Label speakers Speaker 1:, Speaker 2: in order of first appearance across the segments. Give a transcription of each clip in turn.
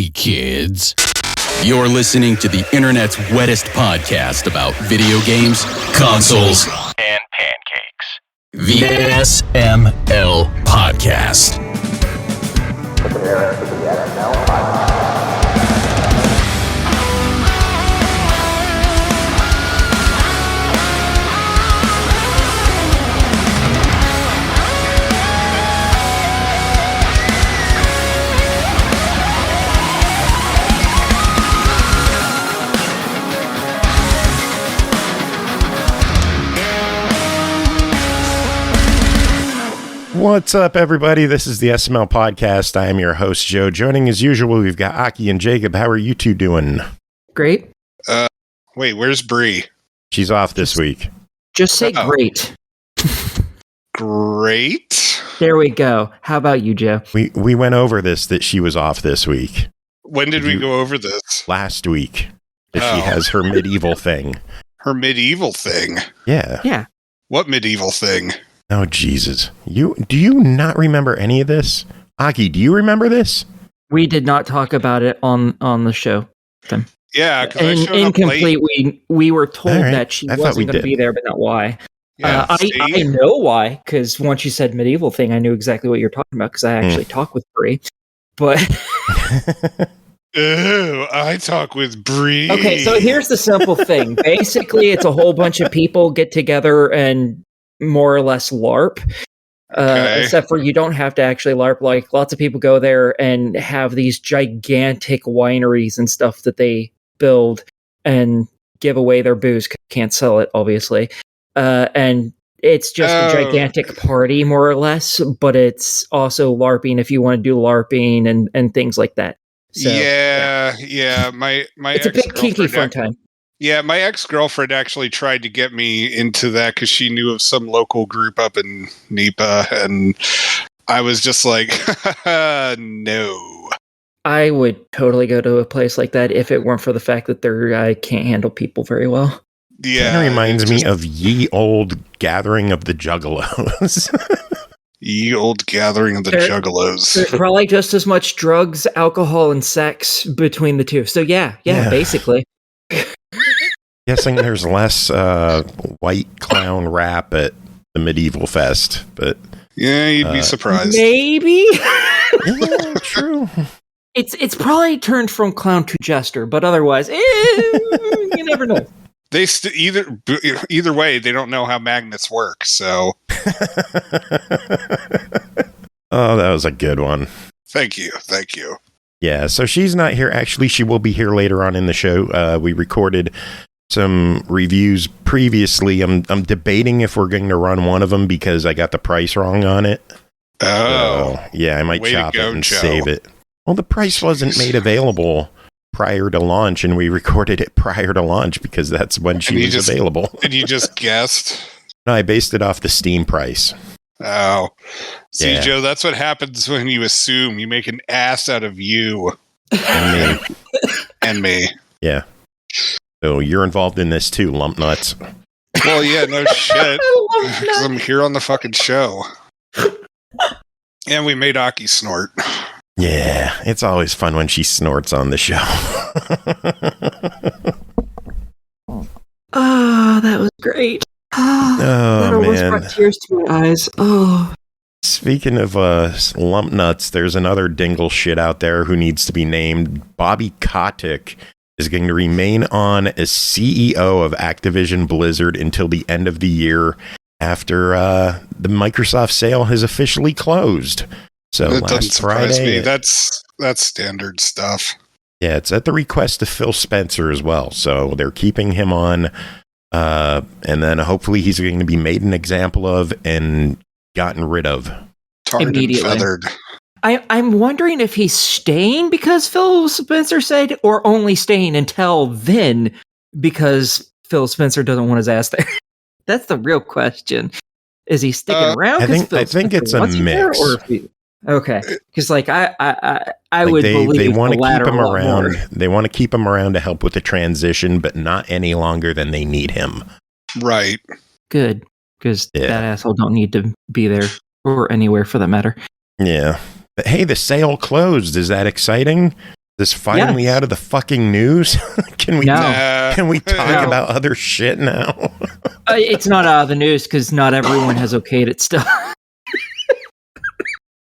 Speaker 1: Hey, kids. You're listening to the internet's wettest podcast about video games, consoles, and pancakes. The SML Podcast.
Speaker 2: Prepare for the SML Podcast.
Speaker 3: What's up, everybody? This is the SML Podcast. I am your host, Joe. Joining as usual, we've got Aki and Jacob. How are you two doing?
Speaker 4: Great.
Speaker 5: Wait, where's Bree?
Speaker 3: She's off this week.
Speaker 4: Just say great.
Speaker 5: Great.
Speaker 4: There we go. How about you, Joe?
Speaker 3: We went over this, that she was off this week.
Speaker 5: When did we go over this?
Speaker 3: Last week. That she has her medieval thing.
Speaker 5: Her medieval thing?
Speaker 3: Yeah.
Speaker 4: Yeah.
Speaker 5: What medieval thing?
Speaker 3: Oh, Jesus. Do you not remember any of this? Aki, do you remember this?
Speaker 4: We did not talk about it on the show.
Speaker 5: Yeah, because I showed
Speaker 4: incomplete.
Speaker 5: up late.
Speaker 4: We were told
Speaker 3: right.
Speaker 4: that she
Speaker 3: I thought
Speaker 4: wasn't
Speaker 3: we
Speaker 4: going to
Speaker 3: did.
Speaker 4: be there, but not why.
Speaker 5: Yeah,
Speaker 4: I know why, because once you said medieval thing, I knew exactly what you're talking about, because I actually talked with Bree. But
Speaker 5: Ew, I talk with Bree.
Speaker 4: okay, so here's the simple thing. Basically, it's a whole bunch of people get together and more or less LARP.
Speaker 5: Okay.
Speaker 4: Except for you don't have to actually LARP. Like, lots of people go there and have these gigantic wineries and stuff that they build and give away their booze. Can't sell it, obviously. And it's just a gigantic party, more or less, but it's also LARPing if you want to do LARPing and things like that. So,
Speaker 5: yeah. My
Speaker 4: it's a big kinky fun time.
Speaker 5: Yeah, my ex-girlfriend actually tried to get me into that because she knew of some local group up in Nipa, and I was just like, no.
Speaker 4: I would totally go to a place like that if it weren't for the fact that I can't handle people very well.
Speaker 5: Yeah,
Speaker 3: Kind of reminds me of ye old gathering of the Juggalos.
Speaker 5: Ye old gathering of the Juggalos.
Speaker 4: There's probably just as much drugs, alcohol, and sex between the two. So yeah, basically.
Speaker 3: Guessing there's less white clown rap at the medieval fest, but
Speaker 5: Yeah, you'd be surprised.
Speaker 4: Maybe.
Speaker 3: yeah, true.
Speaker 4: It's probably turned from clown to jester, but otherwise, you never know.
Speaker 5: They either way, they don't know how magnets work. So,
Speaker 3: Oh, that was a good one.
Speaker 5: thank you.
Speaker 3: Yeah, so she's not here. Actually, she will be here later on in the show. We recorded some reviews previously. I'm debating if we're going to run one of them because I got the price wrong on it.
Speaker 5: Oh,
Speaker 3: So, yeah, I might
Speaker 5: way to
Speaker 3: chop
Speaker 5: go,
Speaker 3: it and
Speaker 5: Joe.
Speaker 3: save it. Well, the price wasn't made available prior to launch, and we recorded it prior to launch because that's when she was available.
Speaker 5: And you just guessed.
Speaker 3: No, I based it off the Steam price.
Speaker 5: Oh, see,
Speaker 3: Yeah.
Speaker 5: Joe, that's what happens when you assume. You make an ass out of you
Speaker 3: And me.
Speaker 5: and me.
Speaker 3: Yeah. So you're involved in this too, lump nuts.
Speaker 5: Well, yeah, no shit.
Speaker 4: I love
Speaker 5: 'Cause I'm here on the fucking show. And we made Aki snort.
Speaker 3: Yeah, it's always fun when she snorts on the show.
Speaker 4: Oh, that was great. That almost brought tears to my eyes. Oh.
Speaker 3: Speaking of lump nuts, there's another dingle shit out there who needs to be named. Bobby Kotick is going to remain on as CEO of Activision Blizzard until the end of the year after the Microsoft sale has officially closed. So
Speaker 5: That doesn't
Speaker 3: last
Speaker 5: surprise
Speaker 3: Friday,
Speaker 5: me. That's standard stuff.
Speaker 3: yeah, it's at the request of Phil Spencer as well. So they're keeping him on, and then hopefully he's going to be made an example of and gotten rid of.
Speaker 5: Tarred and
Speaker 4: Immediately.
Speaker 5: feathered.
Speaker 4: I'm wondering if he's staying because Phil Spencer said, or only staying until then because Phil Spencer doesn't want his ass there. That's the real question. Is he sticking around?
Speaker 3: I
Speaker 4: 'cause
Speaker 3: think
Speaker 4: Phil
Speaker 3: it's
Speaker 4: Spencer
Speaker 3: a
Speaker 4: wants him there,
Speaker 3: mix.
Speaker 4: or if he, okay, because like I
Speaker 3: Like
Speaker 4: would
Speaker 3: they
Speaker 4: believe
Speaker 3: want
Speaker 4: the
Speaker 3: to
Speaker 4: latter
Speaker 3: keep him
Speaker 4: a lot
Speaker 3: around.
Speaker 4: more.
Speaker 3: They want to keep him around to help with the transition, but not any longer than they need him.
Speaker 5: Right.
Speaker 4: Good, because
Speaker 3: Yeah.
Speaker 4: that asshole don't need to be there or anywhere for that matter.
Speaker 3: Yeah. But hey, the sale closed. Is that exciting? this finally out of the fucking news? Can we talk about other shit now?
Speaker 4: It's not out of the news because not everyone has okayed it still.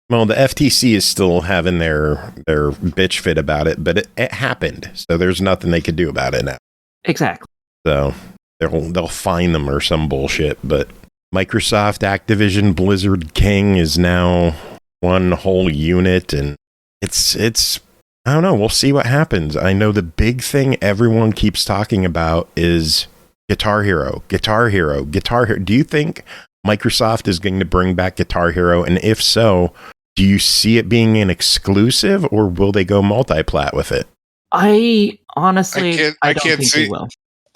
Speaker 3: Well, the FTC is still having their bitch fit about it, but it happened, so there's nothing they could do about it now.
Speaker 4: Exactly.
Speaker 3: So they'll fine them or some bullshit. But Microsoft, Activision, Blizzard King is now one whole unit, and it's I don't know. We'll see what happens. I know the big thing everyone keeps talking about is Guitar Hero. Do you think Microsoft is going to bring back Guitar Hero? And if so, do you see it being an exclusive, or will they go multi-plat with it?
Speaker 4: I honestly, I don't think
Speaker 5: see,
Speaker 4: they will.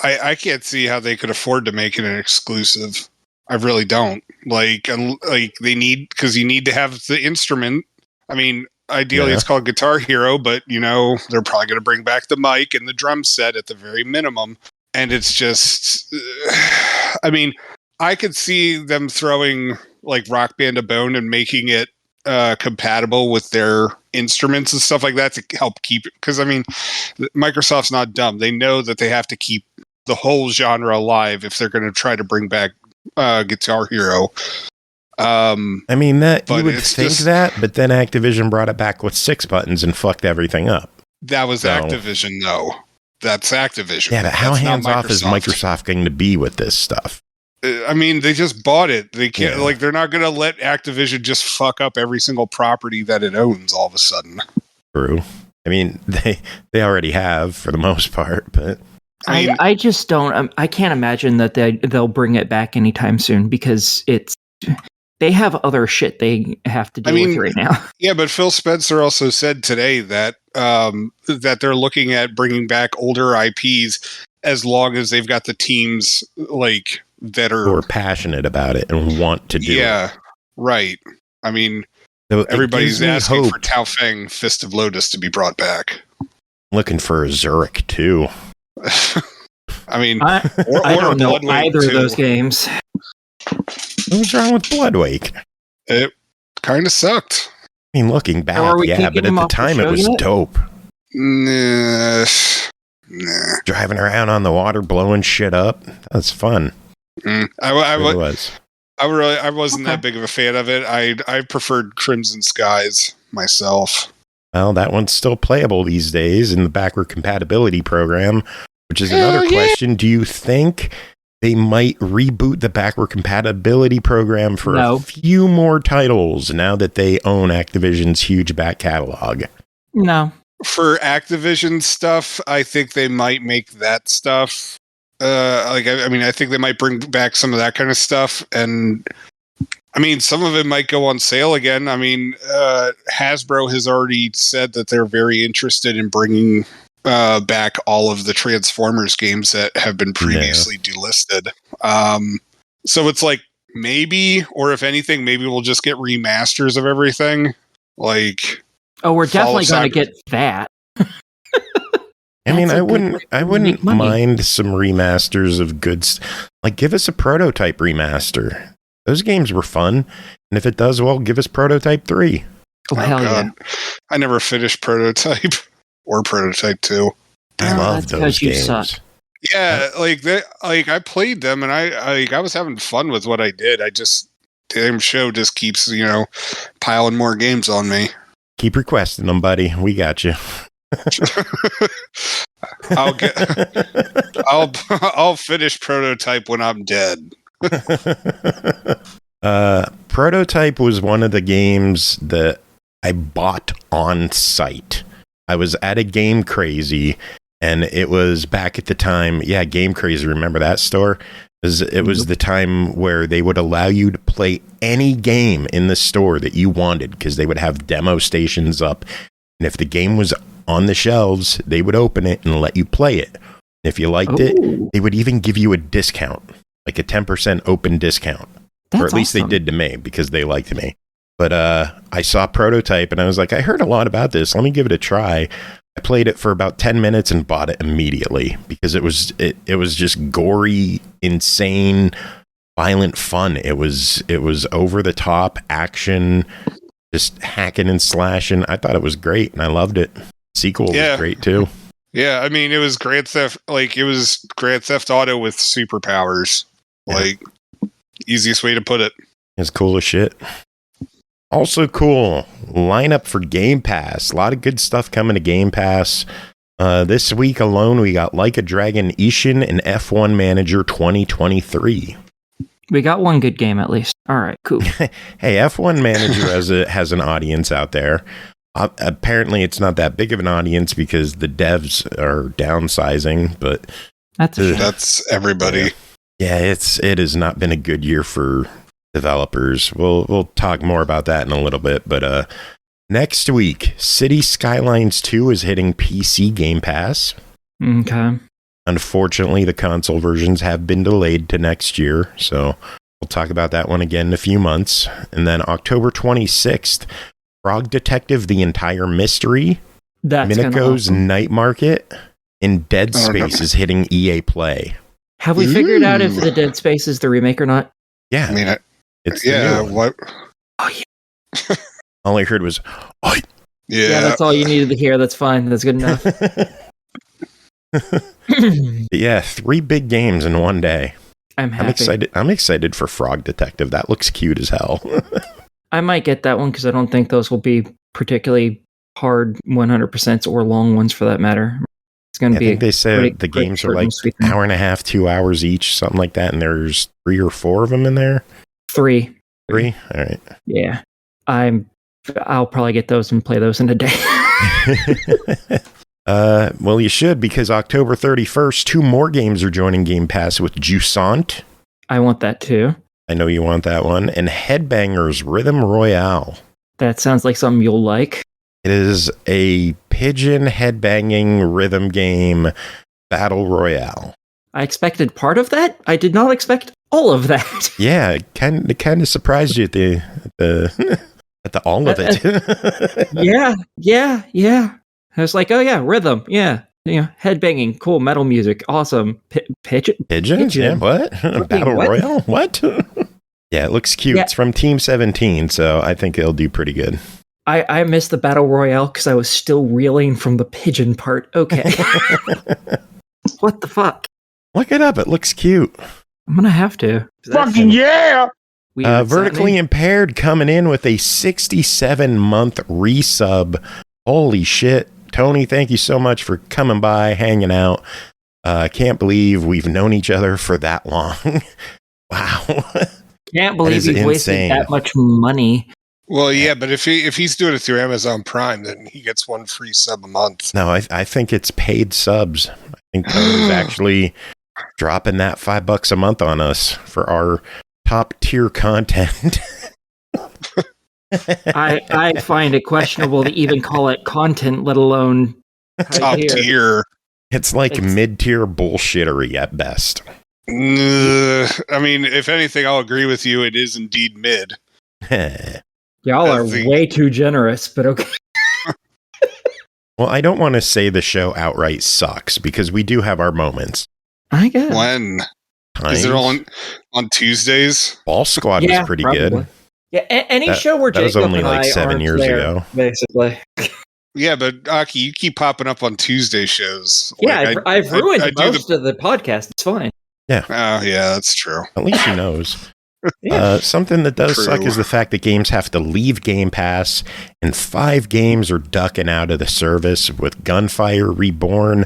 Speaker 5: I can't see how they could afford to make it an exclusive. I really don't. Like they need, because you need to have the instrument. I mean, ideally it's called Guitar Hero, but they're probably going to bring back the mic and the drum set at the very minimum. And it's just, I mean, I could see them throwing like Rock Band a bone and making it compatible with their instruments and stuff like that to help keep it. Because I mean, Microsoft's not dumb. They know that they have to keep the whole genre alive if they're going to try to bring back Guitar Hero.
Speaker 3: I mean, that you would think that, but then Activision brought it back with 6 buttons and fucked everything up.
Speaker 5: That was Activision, though. That's Activision.
Speaker 3: Yeah, but how hands off is Microsoft going to be with this stuff?
Speaker 5: I mean, they just bought it. They can't, they're not going to let Activision just fuck up every single property that it owns all of a sudden.
Speaker 3: True. I mean, they already have for the most part, but
Speaker 4: I just don't. I can't imagine that they'll bring it back anytime soon because they have other shit they have to deal with right now.
Speaker 5: Yeah, but Phil Spencer also said today that that they're looking at bringing back older IPs as long as they've got the teams like that
Speaker 3: who are passionate about it and want to do it.
Speaker 5: Yeah, right. I mean, so everybody's asking for Tao Feng Fist of Lotus to be brought back.
Speaker 3: Looking for a Zurich too.
Speaker 5: I mean,
Speaker 4: I don't know either of those games.
Speaker 3: What's wrong with Bloodwake?
Speaker 5: It kind of sucked.
Speaker 3: I mean, looking back, but at the time it was dope.
Speaker 5: Nah.
Speaker 3: Driving around on the water, blowing shit up. That's fun.
Speaker 5: I wasn't that big of a fan of it. I preferred Crimson Skies myself.
Speaker 3: Well, that one's still playable these days in the backward compatibility program, which is another question. Do you think they might reboot the backward compatibility program for a few more titles now that they own Activision's huge back catalog?
Speaker 4: No.
Speaker 5: For Activision stuff, I think they might make that stuff. I think they might bring back some of that kind of stuff. And I mean, some of it might go on sale again. I mean, Hasbro has already said that they're very interested in bringing back all of the Transformers games that have been previously delisted. So it's like maybe, or if anything, maybe we'll just get remasters of everything. Like,
Speaker 4: we're definitely going to get that.
Speaker 3: I mean, I wouldn't mind some remasters of goods. Like, give us a Prototype remaster. Those games were fun, and if it does well, give us Prototype 3.
Speaker 4: Oh hell yeah!
Speaker 5: I never finished Prototype or Prototype 2.
Speaker 3: I love those games.
Speaker 4: Suck.
Speaker 5: Yeah, I played them, and I was having fun with what I did. Damn show just keeps piling more games on me.
Speaker 3: Keep requesting them, buddy. We got you.
Speaker 5: I'll finish Prototype when I'm dead.
Speaker 3: Prototype was one of the games that I bought on site. I was at a Game Crazy, and it was back at the time. Yeah, Game Crazy. Remember that store? It was the time where they would allow you to play any game in the store that you wanted because they would have demo stations up. And if the game was on the shelves, they would open it and let you play it. If you liked it, they would even give you a discount, like a 10% open discount. Or at least they did to me because they liked me. But I saw Prototype and I was like, I heard a lot about this. Let me give it a try. I played it for about 10 minutes and bought it immediately because it was just gory, insane, violent fun. It was over the top action, just hacking and slashing. I thought it was great and I loved it. Sequel was great too.
Speaker 5: Yeah, I mean, it was Grand Theft Auto with superpowers.
Speaker 3: Yeah.
Speaker 5: Like, easiest way to put it.
Speaker 3: It's cool as shit. Also cool, lineup for Game Pass. A lot of good stuff coming to Game Pass. This week alone, we got Like a Dragon Ishin and F1 Manager 2023.
Speaker 4: We got one good game at least. All right, cool.
Speaker 3: Hey, F1 Manager has an audience out there. Apparently, it's not that big of an audience because the devs are downsizing, but
Speaker 5: that's everybody.
Speaker 3: Yeah, it has not been a good year for developers. We'll talk more about that in a little bit, but next week, City Skylines 2 is hitting PC Game Pass.
Speaker 4: Okay.
Speaker 3: Unfortunately, the console versions have been delayed to next year, so we'll talk about that one again in a few months. And then October 26th, Frog Detective: The Entire Mystery, Minico's
Speaker 4: awesome.
Speaker 3: Night Market, and Dead Space is hitting EA Play.
Speaker 4: Have we figured out if the Dead Space is the remake or not?
Speaker 3: Yeah.
Speaker 5: I mean,
Speaker 3: it's the new one.
Speaker 5: What?
Speaker 4: Oh, yeah.
Speaker 3: All I heard was, oh,
Speaker 4: yeah, that's all you needed to hear. That's fine. That's good enough.
Speaker 3: Yeah, 3 big games in one day.
Speaker 4: I'm happy.
Speaker 3: I'm excited for Frog Detective. That looks cute as hell.
Speaker 4: I might get that one because I don't think those will be particularly hard 100% or long ones for that matter. It's going to be.
Speaker 3: I think they said the games are like hour and a half, 2 hours each, something like that, and there's 3 or 4 of them in there.
Speaker 4: 3.
Speaker 3: 3? All right.
Speaker 4: Yeah. I'll probably get those and play those in a day.
Speaker 3: Well, you should, because October 31st, 2 more games are joining Game Pass with Jusant.
Speaker 4: I want that too.
Speaker 3: I know you want that one. And Headbangers Rhythm Royale.
Speaker 4: That sounds like something you'll like.
Speaker 3: It is a pigeon headbanging rhythm game battle royale.
Speaker 4: I expected part of that. I did not expect all of that.
Speaker 3: Yeah, it kind of surprised you at the all of it.
Speaker 4: Yeah. I was like, oh yeah, rhythm. Yeah. Headbanging, cool, metal music, awesome.
Speaker 3: Pigeons? Yeah, what? Battle Royale? What? Yeah, it looks cute. Yeah. It's from Team 17, so I think it'll do pretty good.
Speaker 4: I missed the Battle Royale because I was still reeling from the pigeon part. Okay. What the fuck?
Speaker 3: Look it up. It looks cute.
Speaker 4: I'm going to have to.
Speaker 5: Fucking yeah!
Speaker 3: Vertically Impaired coming in with a 67-month resub. Holy shit. Tony, thank you so much for coming by, hanging out. Can't believe we've known each other for that long. Wow.
Speaker 4: Can't believe you've wasted that much money.
Speaker 5: Well, yeah, but if he's doing it through Amazon Prime, then he gets 1 free sub a month.
Speaker 3: No, I think it's paid subs. I think Tony's actually dropping that $5 a month on us for our top tier content.
Speaker 4: I find it questionable to even call it content, let alone
Speaker 5: top tier.
Speaker 3: It's like mid-tier bullshittery at best.
Speaker 5: I mean, if anything, I'll agree with you. It is indeed mid.
Speaker 4: Y'all are way too generous, but okay.
Speaker 3: Well, I don't want to say the show outright sucks because we do have our moments.
Speaker 4: I guess.
Speaker 5: When? Is it on Tuesdays?
Speaker 3: Ball Squad was pretty good.
Speaker 4: Yeah, any show where Jacob
Speaker 3: was only
Speaker 4: and
Speaker 3: like
Speaker 4: I
Speaker 3: 7 years
Speaker 4: there,
Speaker 3: ago,
Speaker 4: basically.
Speaker 5: Yeah, but Aki, you keep popping up on Tuesday shows.
Speaker 4: Yeah, I've ruined most of the podcast. It's fine.
Speaker 3: Yeah.
Speaker 5: Oh, yeah, that's true.
Speaker 3: At least he knows. Something that does suck is the fact that games have to leave Game Pass, and 5 games are ducking out of the service with Gunfire Reborn,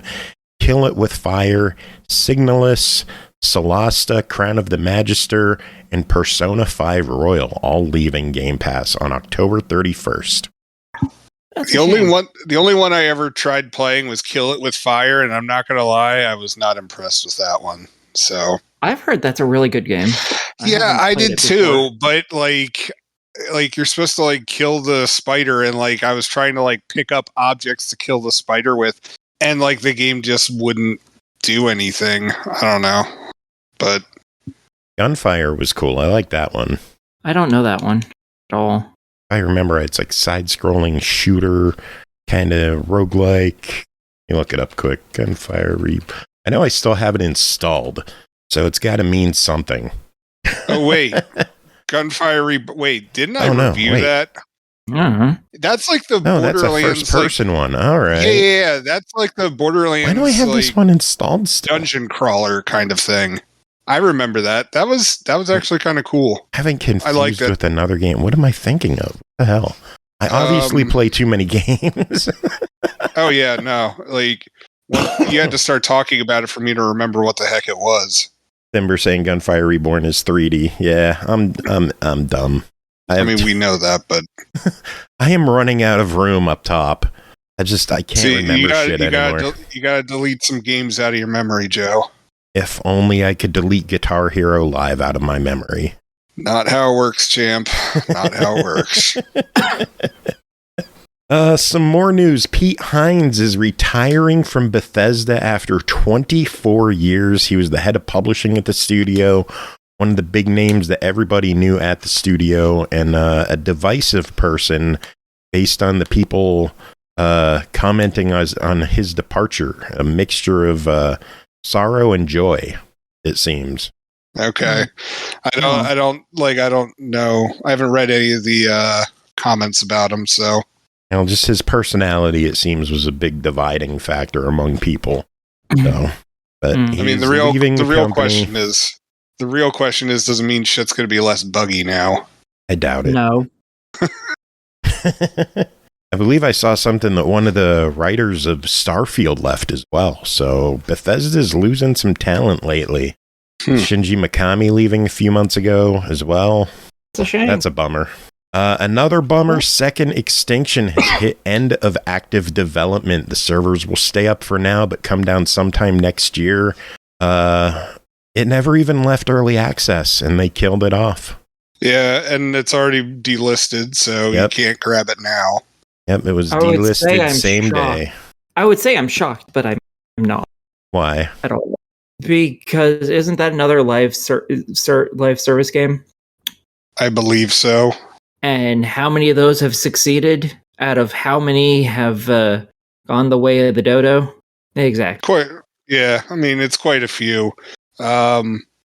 Speaker 3: Kill It With Fire, Signalus, Solasta, Crown of the Magister, and Persona 5 Royal, all leaving Game Pass on October 31st.
Speaker 5: The only one I ever tried playing was Kill It With Fire, and I'm not going to lie, I was not impressed with that one. So
Speaker 4: I've heard that's a really good game.
Speaker 5: I did too, but like you're supposed to like kill the spider, and like I was trying to like pick up objects to kill the spider with, and like the game just wouldn't do anything. I don't know. But
Speaker 3: Gunfire was cool. I like that one.
Speaker 4: I don't know that one at all.
Speaker 3: I remember it's like side-scrolling shooter, kind of roguelike. You look it up quick. Gunfire I know I still have it installed, so it's got to mean something.
Speaker 5: Oh, wait. Gunfire Wait, didn't I review that? That's like the
Speaker 3: Oh, that's a
Speaker 5: Borderlands
Speaker 3: first-person one. All right.
Speaker 5: Yeah. That's like the Borderlands.
Speaker 3: Why do I have this one installed still?
Speaker 5: Dungeon crawler kind of thing. I remember that. That was actually kind of cool.
Speaker 3: Having confused with another game. What am I thinking of? What the hell? I obviously play too many games.
Speaker 5: Oh yeah, no. Like you had to start talking about it for me to remember what the heck it was.
Speaker 3: Timber saying Gunfire Reborn is 3D. Yeah, I'm dumb.
Speaker 5: I mean, we know that, but
Speaker 3: I am running out of room up top. I can't remember shit anymore.
Speaker 5: You gotta delete some games out of your memory, Joe.
Speaker 3: If only I could delete Guitar Hero Live out of my memory.
Speaker 5: Not how it works, champ. Not how it works.
Speaker 3: Some more news. Pete Hines is retiring from Bethesda after 24 years. He was the head of publishing at the studio, one of the big names that everybody knew at the studio, and a divisive person based on the people commenting on his departure. A mixture of sorrow and joy, it seems.
Speaker 5: Okay. I don't know. I haven't read any of the comments about him, so.
Speaker 3: Just his personality, it seems, was a big dividing factor among people. So, but
Speaker 5: I mean, the real question is, does it mean shit's going to be less buggy now?
Speaker 3: I doubt it.
Speaker 4: No.
Speaker 3: I believe I saw something that one of the writers of Starfield left as well. So Bethesda's losing some talent lately. Shinji Mikami leaving a few months ago as well.
Speaker 4: It's a shame.
Speaker 3: That's a bummer. Another bummer, Second Extinction has hit end of active development. The servers will stay up for now, but come down sometime next year. It never even left early access, and they killed it off.
Speaker 5: Yeah, and it's already delisted, so you can't grab it now.
Speaker 3: Yep, it was delisted same day.
Speaker 4: I would say I'm shocked, but I'm not.
Speaker 3: Why?
Speaker 4: I don't know. Because isn't that another live service game?
Speaker 5: I believe so.
Speaker 4: And how many of those have succeeded? Out of how many have gone the way of the dodo? Exactly.
Speaker 5: Yeah, I mean, it's quite a few. I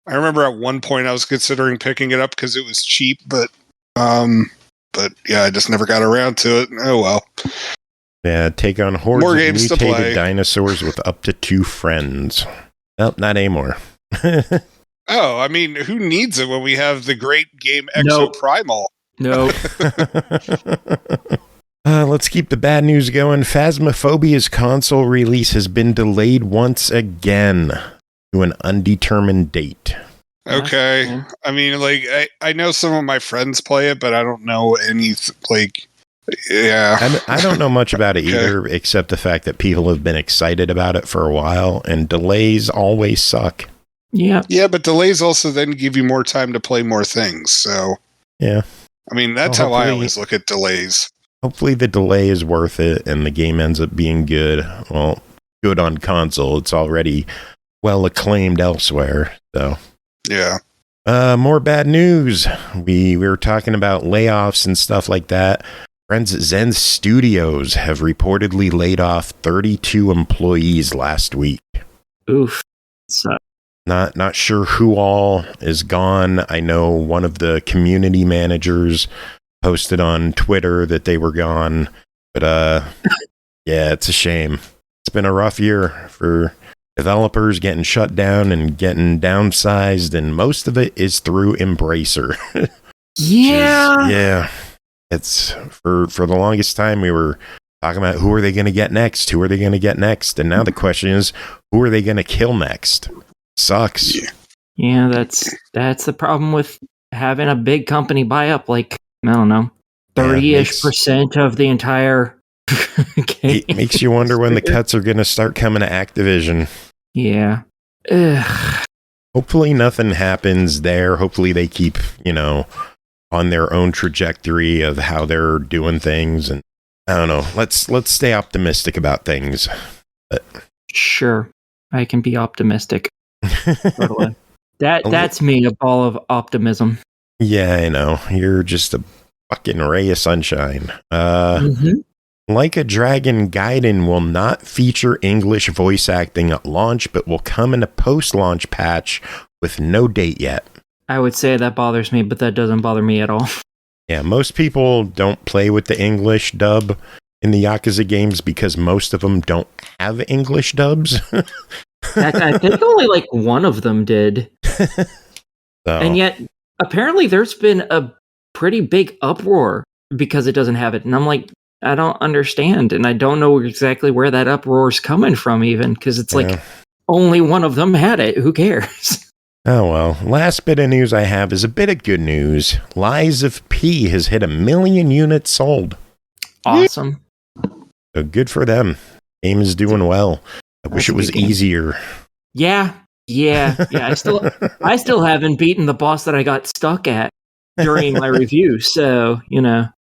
Speaker 5: remember at one point I was considering picking it up because it was cheap, but yeah, I just never got around to it. Oh well.
Speaker 3: Yeah, take on hordes
Speaker 5: More
Speaker 3: of
Speaker 5: games to
Speaker 3: mutated
Speaker 5: play.
Speaker 3: Dinosaurs with up to 2 friends. Well, not anymore.
Speaker 5: Oh, I mean, who needs it when we have the great game Exoprimal?
Speaker 4: No.
Speaker 3: Let's keep the bad news going. Phasmophobia's console release has been delayed once again to an undetermined date.
Speaker 5: Okay.
Speaker 4: Yeah.
Speaker 5: I mean, like, I know some of my friends play it, but I don't know any, like, yeah.
Speaker 3: I don't know much about it either, except the fact that people have been excited about it for a while, and delays always suck.
Speaker 4: Yeah.
Speaker 5: Yeah, but delays also then give you more time to play more things, so.
Speaker 3: Yeah.
Speaker 5: I mean, that's how I always look at delays.
Speaker 3: Hopefully the delay is worth it, and the game ends up being good. Well, good on console. It's already well acclaimed elsewhere, so.
Speaker 5: Yeah.
Speaker 3: More bad news. We were talking about layoffs and stuff like that. Friends at Zen Studios have reportedly laid off 32 employees last week.
Speaker 4: Oof. So.
Speaker 3: Not sure who all is gone. I know one of the community managers posted on Twitter that they were gone. But yeah, it's a shame. It's been a rough year for developers getting shut down and getting downsized, and most of it is through Embracer.
Speaker 4: Yeah.
Speaker 3: Yeah. It's for the longest time we were talking about who are they going to get next? Who are they going to get next? And now the question is, who are they going to kill next? Sucks.
Speaker 4: Yeah, that's the problem with having a big company buy up, like, I don't know, 30-ish% of the entire game.
Speaker 3: It makes you wonder when the cuts are going to start coming to Activision.
Speaker 4: Yeah. Ugh.
Speaker 3: Hopefully nothing happens there. Hopefully they keep, on their own trajectory of how they're doing things. And I don't know. Let's stay optimistic about things. But
Speaker 4: Sure. I can be optimistic. That's me, a ball of optimism.
Speaker 3: Yeah, I know. You're just a fucking ray of sunshine. Like a Dragon Gaiden will not feature English voice acting at launch, but will come in a post-launch patch with no date yet.
Speaker 4: I would say that bothers me, but that doesn't bother me at all.
Speaker 3: Yeah, most people don't play with the English dub in the Yakuza games because most of them don't have English dubs.
Speaker 4: I think only like one of them did. And yet, apparently there's been a pretty big uproar because it doesn't have it. And I'm like, I don't understand. And I don't know exactly where that uproar is coming from even, because it's like only one of them had it. Who cares?
Speaker 3: Oh, well. Last bit of news I have is a bit of good news. Lies of P has hit 1 million units sold.
Speaker 4: Awesome.
Speaker 3: So good for them. Game is doing well. I wish it was easier.
Speaker 4: Yeah. I still haven't beaten the boss that I got stuck at during my review. So,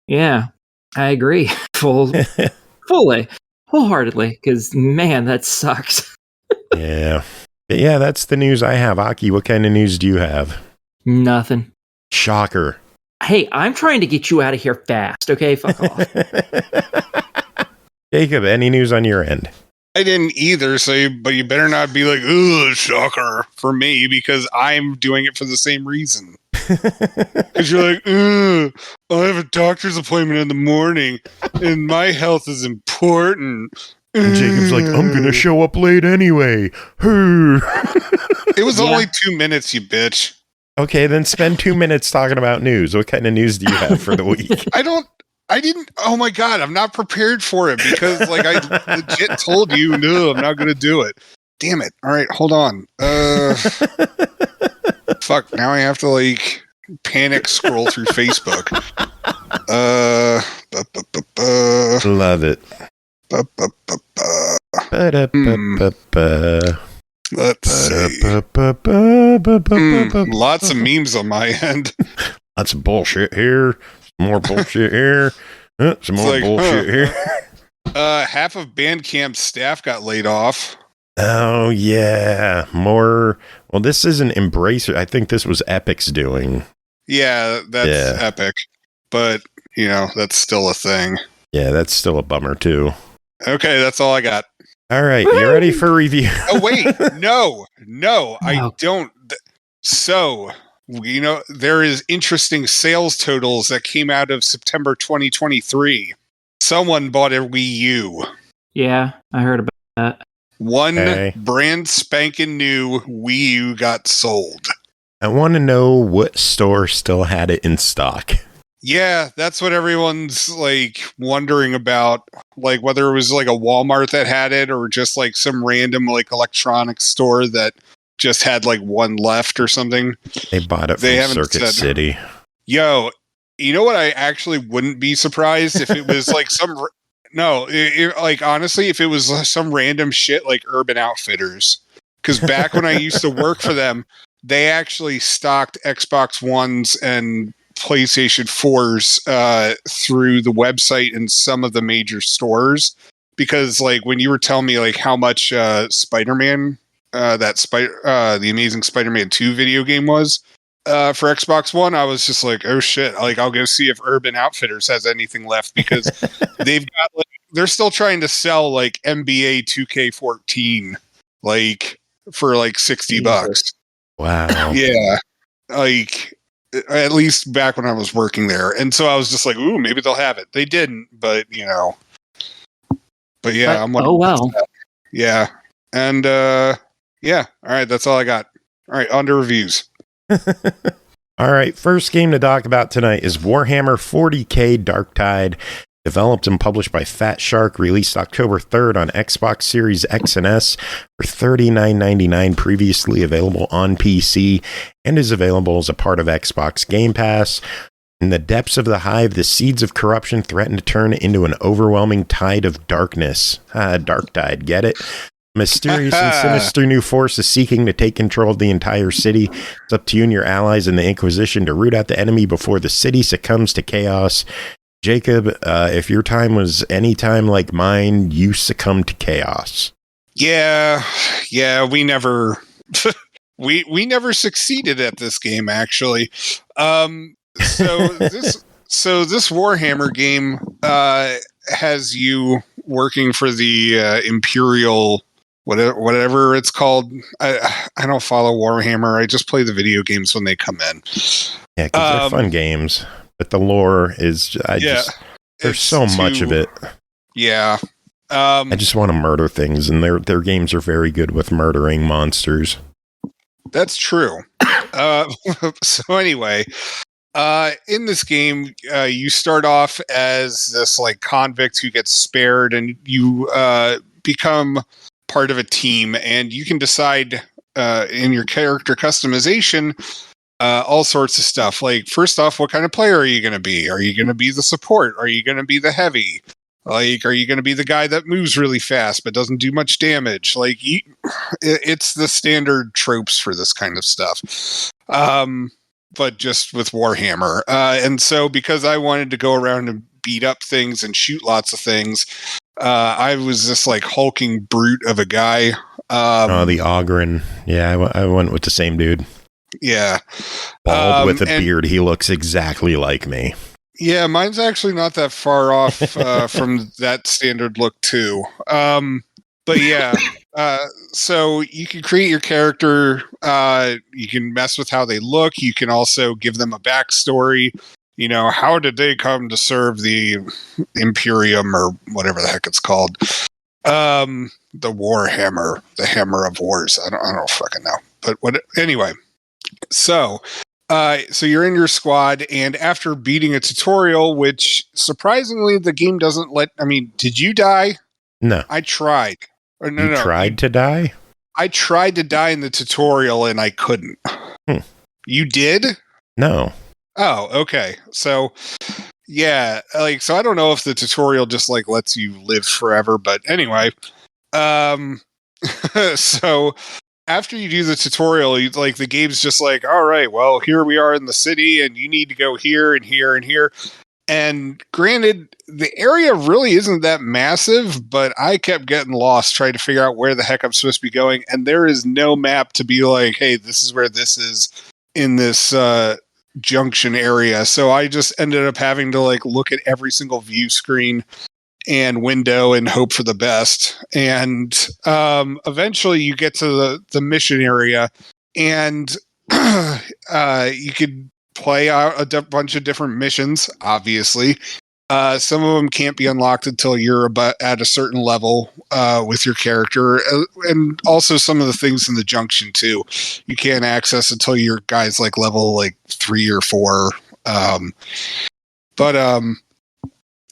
Speaker 4: yeah, I agree. Fully, wholeheartedly, because, man, that sucks.
Speaker 3: Yeah. But yeah, that's the news I have. Aki, what kind of news do you have?
Speaker 4: Nothing.
Speaker 3: Shocker.
Speaker 4: Hey, I'm trying to get you out of here fast, okay? Fuck off.
Speaker 3: Jacob, any news on your end?
Speaker 5: I didn't either, but you better not be like, ugh, shocker for me, because I'm doing it for the same reason. Because you're like, ugh, I have a doctor's appointment in the morning, and my health is important.
Speaker 3: And Jacob's like, I'm going to show up late anyway.
Speaker 5: It was only 2 minutes, you bitch.
Speaker 3: Okay, then spend 2 minutes talking about news. What kind of news do you have for the week?
Speaker 5: I didn't. Oh my God, I'm not prepared for it because, I legit told you, no, I'm not going to do it. Damn it. All right, hold on. Fuck, now I have to, panic scroll through Facebook.
Speaker 3: Love it.
Speaker 5: Let's see. Lots of memes on my end.
Speaker 3: Lots of bullshit here. More bullshit here. Some more bullshit here.
Speaker 5: Half of Bandcamp's staff got laid off.
Speaker 3: Oh, yeah. More. Well, this isn't Embracer. I think this was Epic's doing.
Speaker 5: Yeah, that's Epic. But, that's still a thing.
Speaker 3: Yeah, that's still a bummer, too.
Speaker 5: Okay, that's all I got.
Speaker 3: All right, you ready for review?
Speaker 5: Oh, wait. No, I don't. So, there is interesting sales totals that came out of September 2023. Someone bought a Wii U.
Speaker 4: Yeah, I heard about that.
Speaker 5: One brand spanking new Wii U got sold.
Speaker 3: I want to know what store still had it in stock.
Speaker 5: Yeah, that's what everyone's wondering about, whether it was a Walmart that had it or just some random electronics store that just had one left or something.
Speaker 3: They bought it from Circuit City.
Speaker 5: Yo, you know what? I actually wouldn't be surprised if it was honestly, if it was some random shit like Urban Outfitters. Because back when I used to work for them, they actually stocked Xbox Ones and PlayStation 4s through the website in some of the major stores. Because when you were telling me how much Spider-Man, the Amazing Spider-Man 2 video game was for Xbox One, I was just like, oh shit, I'll go see if Urban Outfitters has anything left, because they've got they're still trying to sell NBA 2K14 for $60.
Speaker 3: Wow.
Speaker 5: Yeah. At least back when I was working there. And so I was just like, ooh, maybe they'll have it. They didn't, but yeah, I'm
Speaker 4: oh well.
Speaker 5: Yeah. And yeah, all right, that's all I got. All right, on to reviews.
Speaker 3: All right, first game to talk about tonight is Warhammer 40k Darktide, developed and published by Fatshark, released October 3rd on Xbox Series X and S for $39.99, previously available on PC, and is available as a part of Xbox Game Pass. In the depths of the hive, the seeds of corruption threaten to turn into an overwhelming tide of darkness. Darktide, get it? Mysterious and sinister new force is seeking to take control of the entire city. It's up to you and your allies in the Inquisition to root out the enemy before the city succumbs to chaos. Jacob, if your time was any time like mine, you succumbed to chaos.
Speaker 5: Yeah, we never we never succeeded at this game, actually. So this Warhammer game has you working for the Imperial, whatever it's called. I don't follow Warhammer. I just play the video games when they come in.
Speaker 3: Yeah, because they're fun games. but the lore is there's so much of it.
Speaker 5: Yeah.
Speaker 3: I just want to murder things, and their games are very good with murdering monsters.
Speaker 5: That's true. So anyway, in this game, you start off as this like convict who gets spared, and you become part of a team, and you can decide in your character customization all sorts of stuff. Like, first off, what kind of player are you going to be? Are you going to be the support? Are you going to be the heavy? Like, are you going to be the guy that moves really fast but doesn't do much damage? Like, it's the standard tropes for this kind of stuff. But just with Warhammer. And so because I wanted to go around and beat up things and shoot lots of things, I was this like hulking brute of a guy.
Speaker 3: The Ogren. Yeah, I went with the same dude.
Speaker 5: Yeah.
Speaker 3: Bald with a beard. He looks exactly like me.
Speaker 5: Yeah, mine's actually not that far off from that standard look too. But yeah, so you can create your character. You can mess with how they look. You can also give them a backstory. You know, how did they come to serve the Imperium or whatever the heck it's called? The Warhammer, the Hammer of Wars. I don't fucking know. But anyway, so you're in your squad, and after beating a tutorial, which surprisingly the game doesn't let. I mean, did you die?
Speaker 3: No,
Speaker 5: I tried.
Speaker 3: No. Tried to die?
Speaker 5: I tried to die in the tutorial and I couldn't. You did?
Speaker 3: No.
Speaker 5: Oh, okay. So, yeah, so I don't know if the tutorial just like lets you live forever, but anyway, so after you do the tutorial, the game's just like, all right, well, here we are in the city, and you need to go here and here and here. And granted, the area really isn't that massive, but I kept getting lost trying to figure out where the heck I'm supposed to be going. And there is no map to be like, hey, this is where this is in this junction area. So I just ended up having to look at every single view screen and window and hope for the best. And eventually you get to the mission area, and you could play out a bunch of different missions, obviously. Some of them can't be unlocked until you're at a certain level with your character. And also some of the things in the junction, too. You can't access until your guy's level 3 or 4.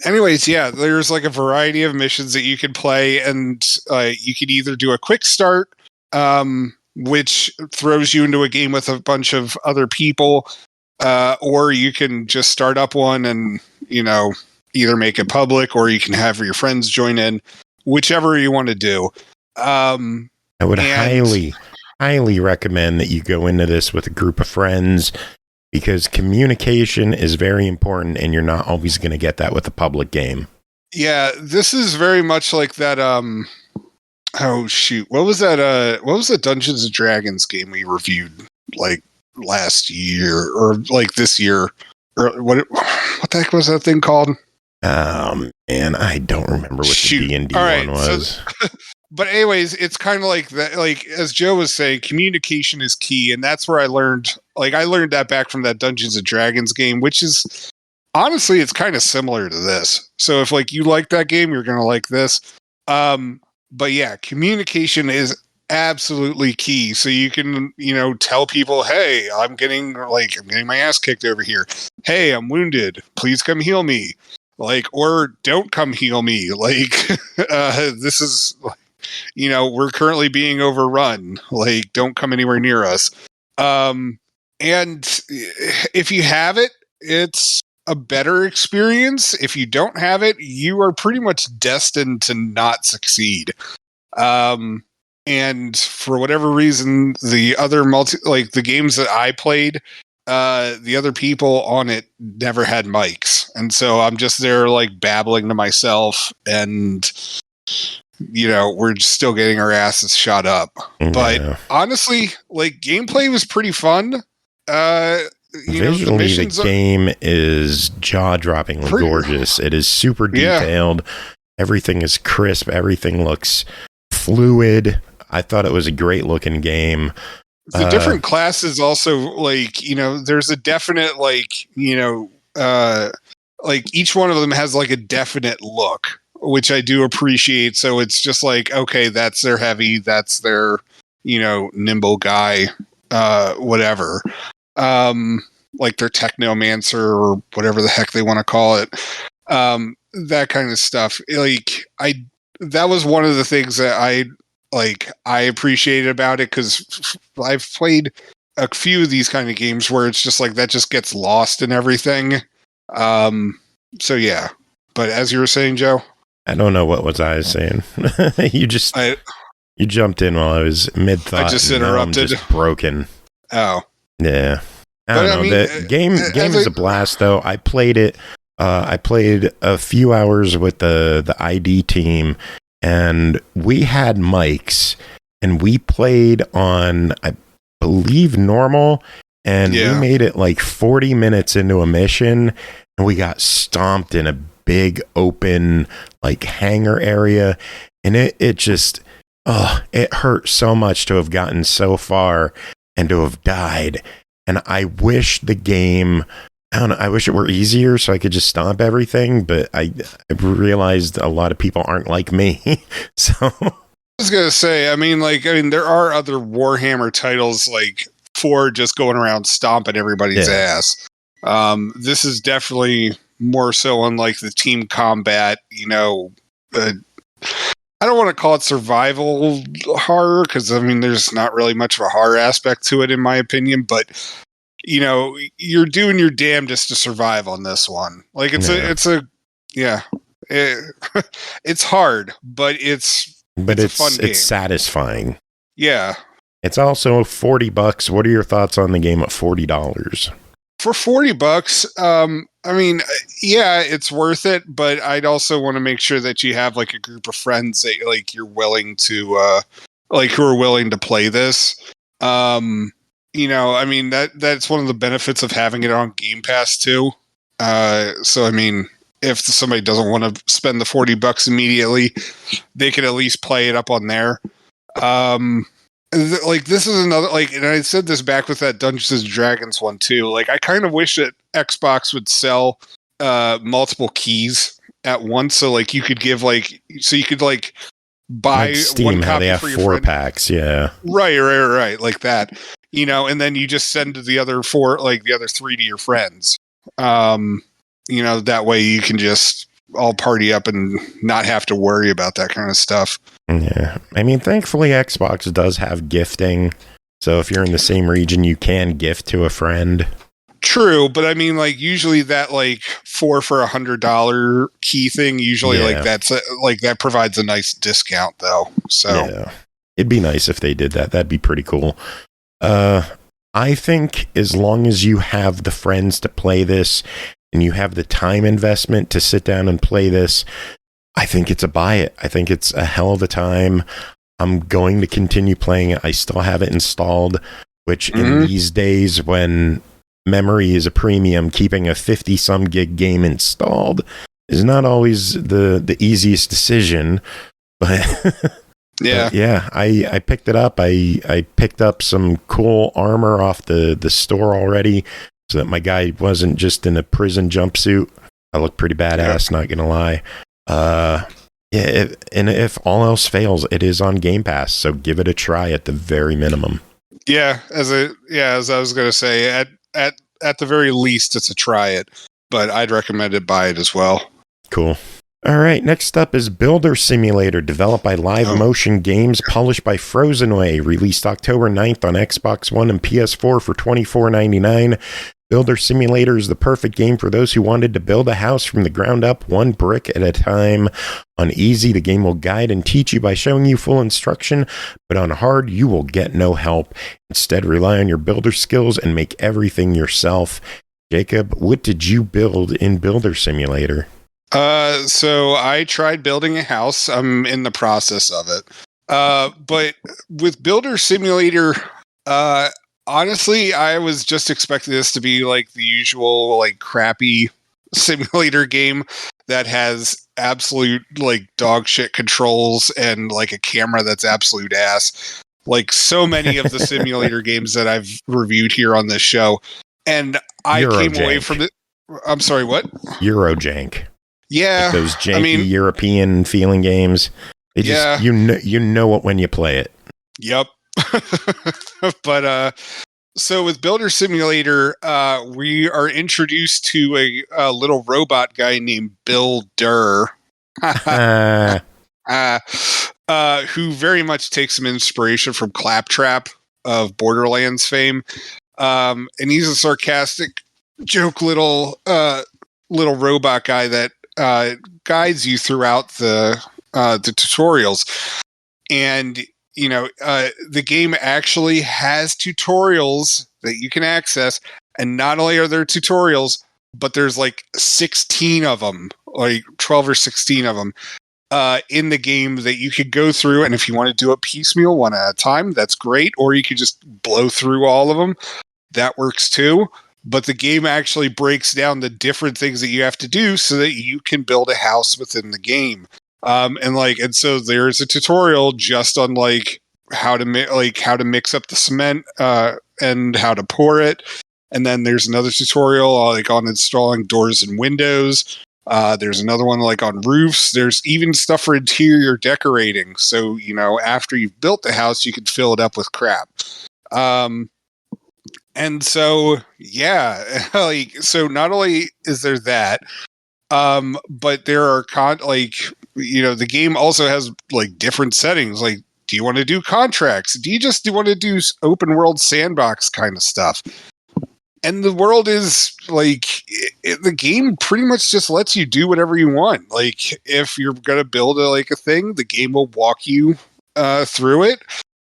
Speaker 5: Anyways, yeah, there's a variety of missions that you can play, and you could either do a quick start, which throws you into a game with a bunch of other people, or you can just start up one and, either make it public, or you can have your friends join in, whichever you want to do.
Speaker 3: I would highly recommend that you go into this with a group of friends, because communication is very important, and you're not always going to get that with a public game.
Speaker 5: Yeah, this is very much like that. Oh shoot, what was that? What was the Dungeons and Dragons game we reviewed last year or this year? Or what the heck was that thing called?
Speaker 3: Man, I don't remember what the D&D one was.
Speaker 5: So, but anyways, it's kind of like that. As Joe was saying, communication is key, and that's where I learned. I learned that back from that Dungeons and Dragons game, which is honestly, it's kind of similar to this. So if you like that game, you're gonna like this. But yeah, communication is absolutely key. So you can, tell people, hey, I'm getting my ass kicked over here. Hey, I'm wounded. Please come heal me. Or don't come heal me. This is, we're currently being overrun. Don't come anywhere near us. And if you have it, it's a better experience. If you don't have it, you are pretty much destined to not succeed. And for whatever reason, the other the games that I played, the other people on it never had mics. And so I'm just there babbling to myself, and we're still getting our asses shot up. Yeah. But honestly, gameplay was pretty fun.
Speaker 3: Visually, the game is jaw-droppingly gorgeous. It is super detailed. Yeah. Everything is crisp. Everything looks fluid. I thought it was a great looking game.
Speaker 5: The different classes also, there's a definite, like each one of them has like a definite look, which I do appreciate. So it's just like, okay, that's their heavy, that's their, nimble guy, whatever. Like their technomancer or whatever the heck they want to call it. That kind of stuff. Like that was one of the things that I appreciated about it, because I've played a few of these kind of games where it's just like that just gets lost in everything. So yeah, but as you were saying, Joe,
Speaker 3: I don't know what was I saying. You jumped in while I was mid thought.
Speaker 5: I just interrupted.
Speaker 3: Just broken.
Speaker 5: Oh
Speaker 3: yeah. I don't know.
Speaker 5: I mean,
Speaker 3: the game is a blast though. I played it. I played a few hours with the ID team, and we had mics, and we played on, I believe, normal, and we made it like 40 minutes into a mission, and we got stomped in a big open like hangar area, and it just it hurt so much to have gotten so far and to have died. And I wish the game, I don't know, I wish it were easier so I could just stomp everything, but I realized a lot of people aren't like me. So
Speaker 5: I was gonna say, I mean, there are other Warhammer titles like for just going around stomping everybody's ass. This is definitely more so on like the team combat, I don't want to call it survival horror, because I mean there's not really much of a horror aspect to it in my opinion, but you're doing your damnedest to survive on this one. Like it's it's hard, but it's a fun game.
Speaker 3: It's satisfying.
Speaker 5: Yeah.
Speaker 3: It's also $40. What are your thoughts on the game at $40?
Speaker 5: For $40, I mean, yeah, it's worth it, but I'd also want to make sure that you have like a group of friends that like you're willing to who are willing to play this. I mean that's one of the benefits of having it on Game Pass too. So I mean, if somebody doesn't want to spend the $40 immediately, they could at least play it up on there. Like this is another, like, and I said this back with that Dungeons and Dragons one too. Like I kind of wish that Xbox would sell multiple keys at once, so like you could give like, so you could like buy
Speaker 3: like Steam,
Speaker 5: one copy
Speaker 3: how they have
Speaker 5: for your
Speaker 3: 4
Speaker 5: friend.
Speaker 3: packs, yeah.
Speaker 5: Right, like that. And then you just send the other 4, like the other 3 to your friends. That way you can just all party up and not have to worry about that kind of stuff.
Speaker 3: Yeah. I mean, thankfully Xbox does have gifting. So if you're in the same region, you can gift to a friend.
Speaker 5: True, but I mean, like usually that like 4 for $100 key thing, usually like that's like that provides a nice discount though. So
Speaker 3: yeah, it'd be nice if they did that. That'd be pretty cool. I think as long as you have the friends to play this and you have the time investment to sit down and play this, I think it's a buy it. I think it's a hell of a time. I'm going to continue playing it. I still have it installed, which in these days when memory is a premium, keeping a 50-some gig game installed is not always the easiest decision. But yeah, I picked it up. I picked up some cool armor off the store already, so that my guy wasn't just in a prison jumpsuit. I look pretty badass, not gonna lie. And if all else fails, it is on Game Pass, so give it a try at the very minimum.
Speaker 5: Yeah, as I was gonna say, at the very least, it's a try it, but I'd recommend it, buy it as well.
Speaker 3: Cool. All right, next up is Builder Simulator, developed by Live Motion Games, published by Frozenway, released October 9th on Xbox One and PS4 for $24.99. Builder Simulator is the perfect game for those who wanted to build a house from the ground up, one brick at a time. On easy, the game will guide and teach you by showing you full instruction, but on hard, you will get no help. Instead, rely on your builder skills and make everything yourself. Jacob, what did you build in Builder Simulator?
Speaker 5: So I tried building a house. I'm in the process of it. But with Builder Simulator, honestly, I was just expecting this to be like the usual, like crappy simulator game that has absolute like dog shit controls and like a camera that's absolute ass. Like so many of the simulator games that I've reviewed here on this show. And I came away from it. I'm sorry, what?
Speaker 3: Eurojank.
Speaker 5: Yeah.
Speaker 3: Like those janky European feeling games. They just, you know it when you play it.
Speaker 5: Yep. But so with Builder Simulator, we are introduced to a little robot guy named Bill Durr. Who very much takes some inspiration from Claptrap of Borderlands fame. And he's a sarcastic joke little robot guy that guides you throughout the tutorials. And the game actually has tutorials that you can access, and not only are there tutorials, but there's like 16 of them, like 12 or 16 of them in the game that you could go through. And if you want to do it piecemeal, one at a time, that's great. Or you could just blow through all of them. That works too. But the game actually breaks down the different things that you have to do so that you can build a house within the game. And so there's a tutorial just on how to mix up the cement and how to pour it. And then there's another tutorial on installing doors and windows. There's another one on roofs. There's even stuff for interior decorating. So, after you've built the house, you can fill it up with crap. And so, yeah, so not only is there that, but there are the game also has different settings. Do you want to do contracts? Do you want to do open world sandbox kind of stuff? And the world is the game pretty much just lets you do whatever you want. If you're going to build a thing, the game will walk you through it.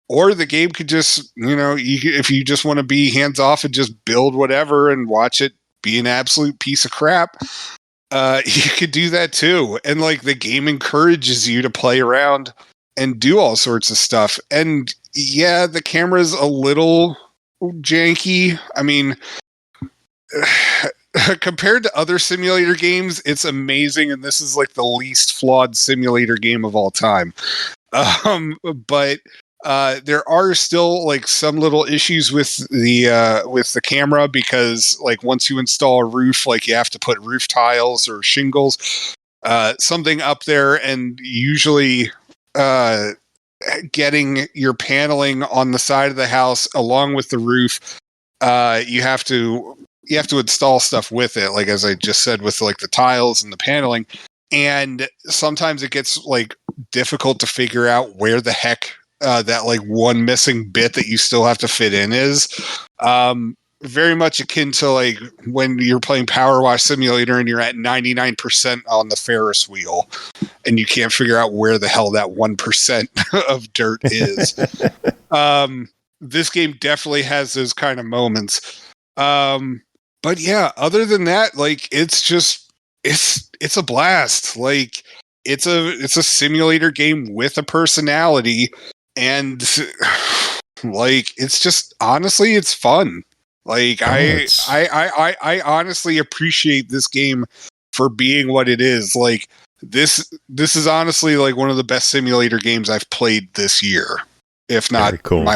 Speaker 5: Or the game could just, if you just want to be hands off and just build whatever and watch it be an absolute piece of crap, you could do that too. And the game encourages you to play around and do all sorts of stuff. And yeah, the camera's a little janky. I mean, compared to other simulator games, it's amazing. And this is the least flawed simulator game of all time. But there are still some little issues with the camera, because once you install a roof, you have to put roof tiles or shingles, something up there, and usually getting your paneling on the side of the house along with the roof, you have to install stuff with it, as I just said, with the tiles and the paneling, and sometimes it gets difficult to figure out where the heck that one missing bit that you still have to fit in is. Very much akin to when you're playing Power Wash Simulator and you're at 99% on the Ferris wheel and you can't figure out where the hell that 1% of dirt is. This game definitely has those kind of moments. But yeah, other than that, it's a blast. It's a simulator game with a personality, and it's just, honestly, it's fun. I honestly appreciate this game for being what it is. This is honestly one of the best simulator games I've played this year, if not
Speaker 3: cool.
Speaker 5: During my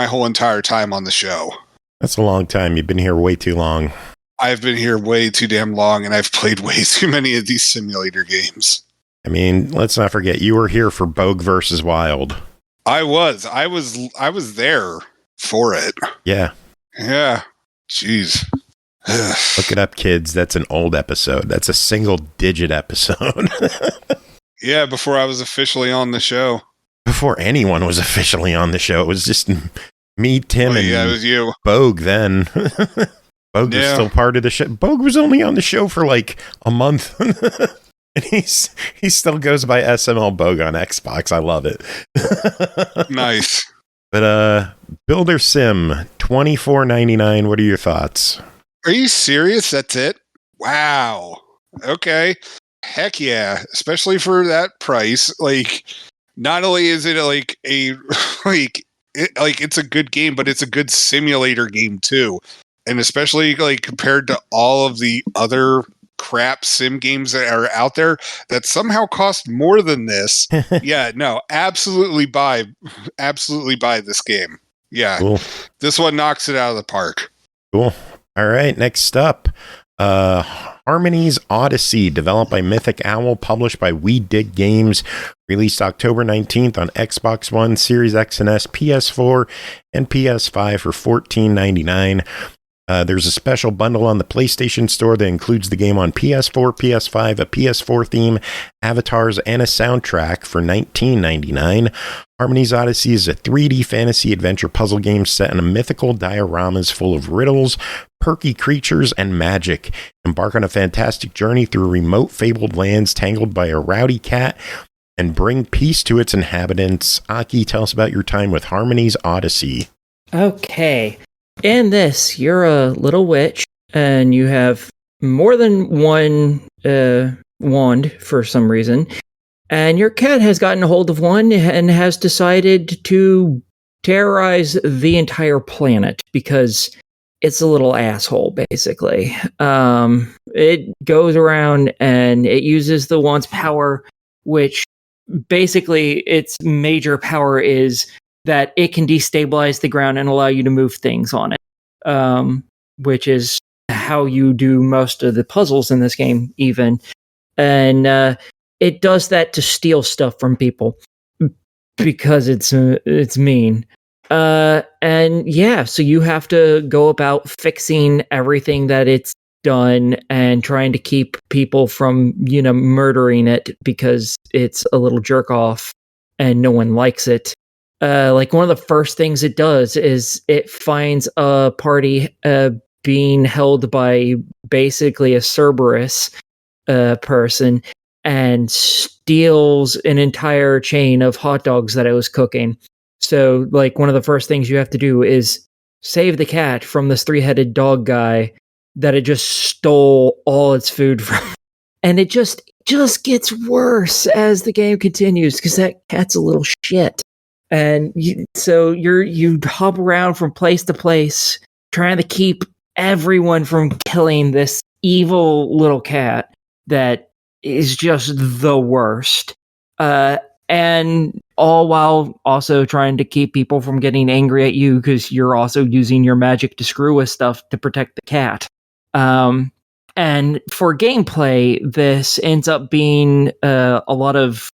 Speaker 5: whole entire time on the show.
Speaker 3: That's a long time. You've been here way too long.
Speaker 5: I've been here way too damn long, and I've played way too many of these simulator games. I
Speaker 3: mean, let's not forget, you were here for Bogue versus Wild.
Speaker 5: I was there for it.
Speaker 3: Yeah.
Speaker 5: Yeah. Jeez.
Speaker 3: Look it up, kids. That's an old episode. That's a single-digit episode.
Speaker 5: Yeah, before I was officially on the show.
Speaker 3: Before anyone was officially on the show. It was just me, Tim, and
Speaker 5: it was you.
Speaker 3: Bogue then. Bogue was still part of the show. Bogue was only on the show for a month. And he still goes by SML Bogue on Xbox. I love it.
Speaker 5: Nice.
Speaker 3: But Builder Sim, $24.99. What are your thoughts?
Speaker 5: Are you serious? That's it? Wow. Okay. Heck yeah. Especially for that price. Not only is it it's a good game, but it's a good simulator game too. And especially compared to all of the other crap sim games that are out there that somehow cost more than this. Yeah, no, absolutely buy this game. Yeah. Cool. This one knocks it out of the park.
Speaker 3: Cool. All right, next up, Harmony's Odyssey, developed by MythicOwl, published by We Dig Games, released October 19th on Xbox One, Series X and S, PS4, and PS5 for $14.99. There's a special bundle on the PlayStation Store that includes the game on PS4, PS5, a PS4 theme, avatars, and a soundtrack for $19.99. Harmony's Odyssey is a 3D fantasy adventure puzzle game set in a mythical dioramas full of riddles, perky creatures, and magic. Embark on a fantastic journey through remote, fabled lands tangled by a rowdy cat and bring peace to its inhabitants. Aki, tell us about your time with Harmony's Odyssey.
Speaker 4: Okay. In this, you're a little witch, and you have more than one wand for some reason. And your cat has gotten a hold of one and has decided to terrorize the entire planet because it's a little asshole, basically. It goes around and it uses the wand's power, which basically its major power is that it can destabilize the ground and allow you to move things on it, which is how you do most of the puzzles in this game, even. And it does that to steal stuff from people because it's mean. And yeah, so you have to go about fixing everything that it's done and trying to keep people from, murdering it because it's a little jerk off and no one likes it. Like one of the first things it does is it finds a party being held by basically a Cerberus person and steals an entire chain of hot dogs that I was cooking. So, like, one of the first things you have to do is save the cat from this 3-headed dog guy that it just stole all its food from. And it just gets worse as the game continues because that cat's a little shit. And you hop around from place to place trying to keep everyone from killing this evil little cat that is just the worst. And all while also trying to keep people from getting angry at you because you're also using your magic to screw with stuff to protect the cat. And for gameplay, this ends up being a lot of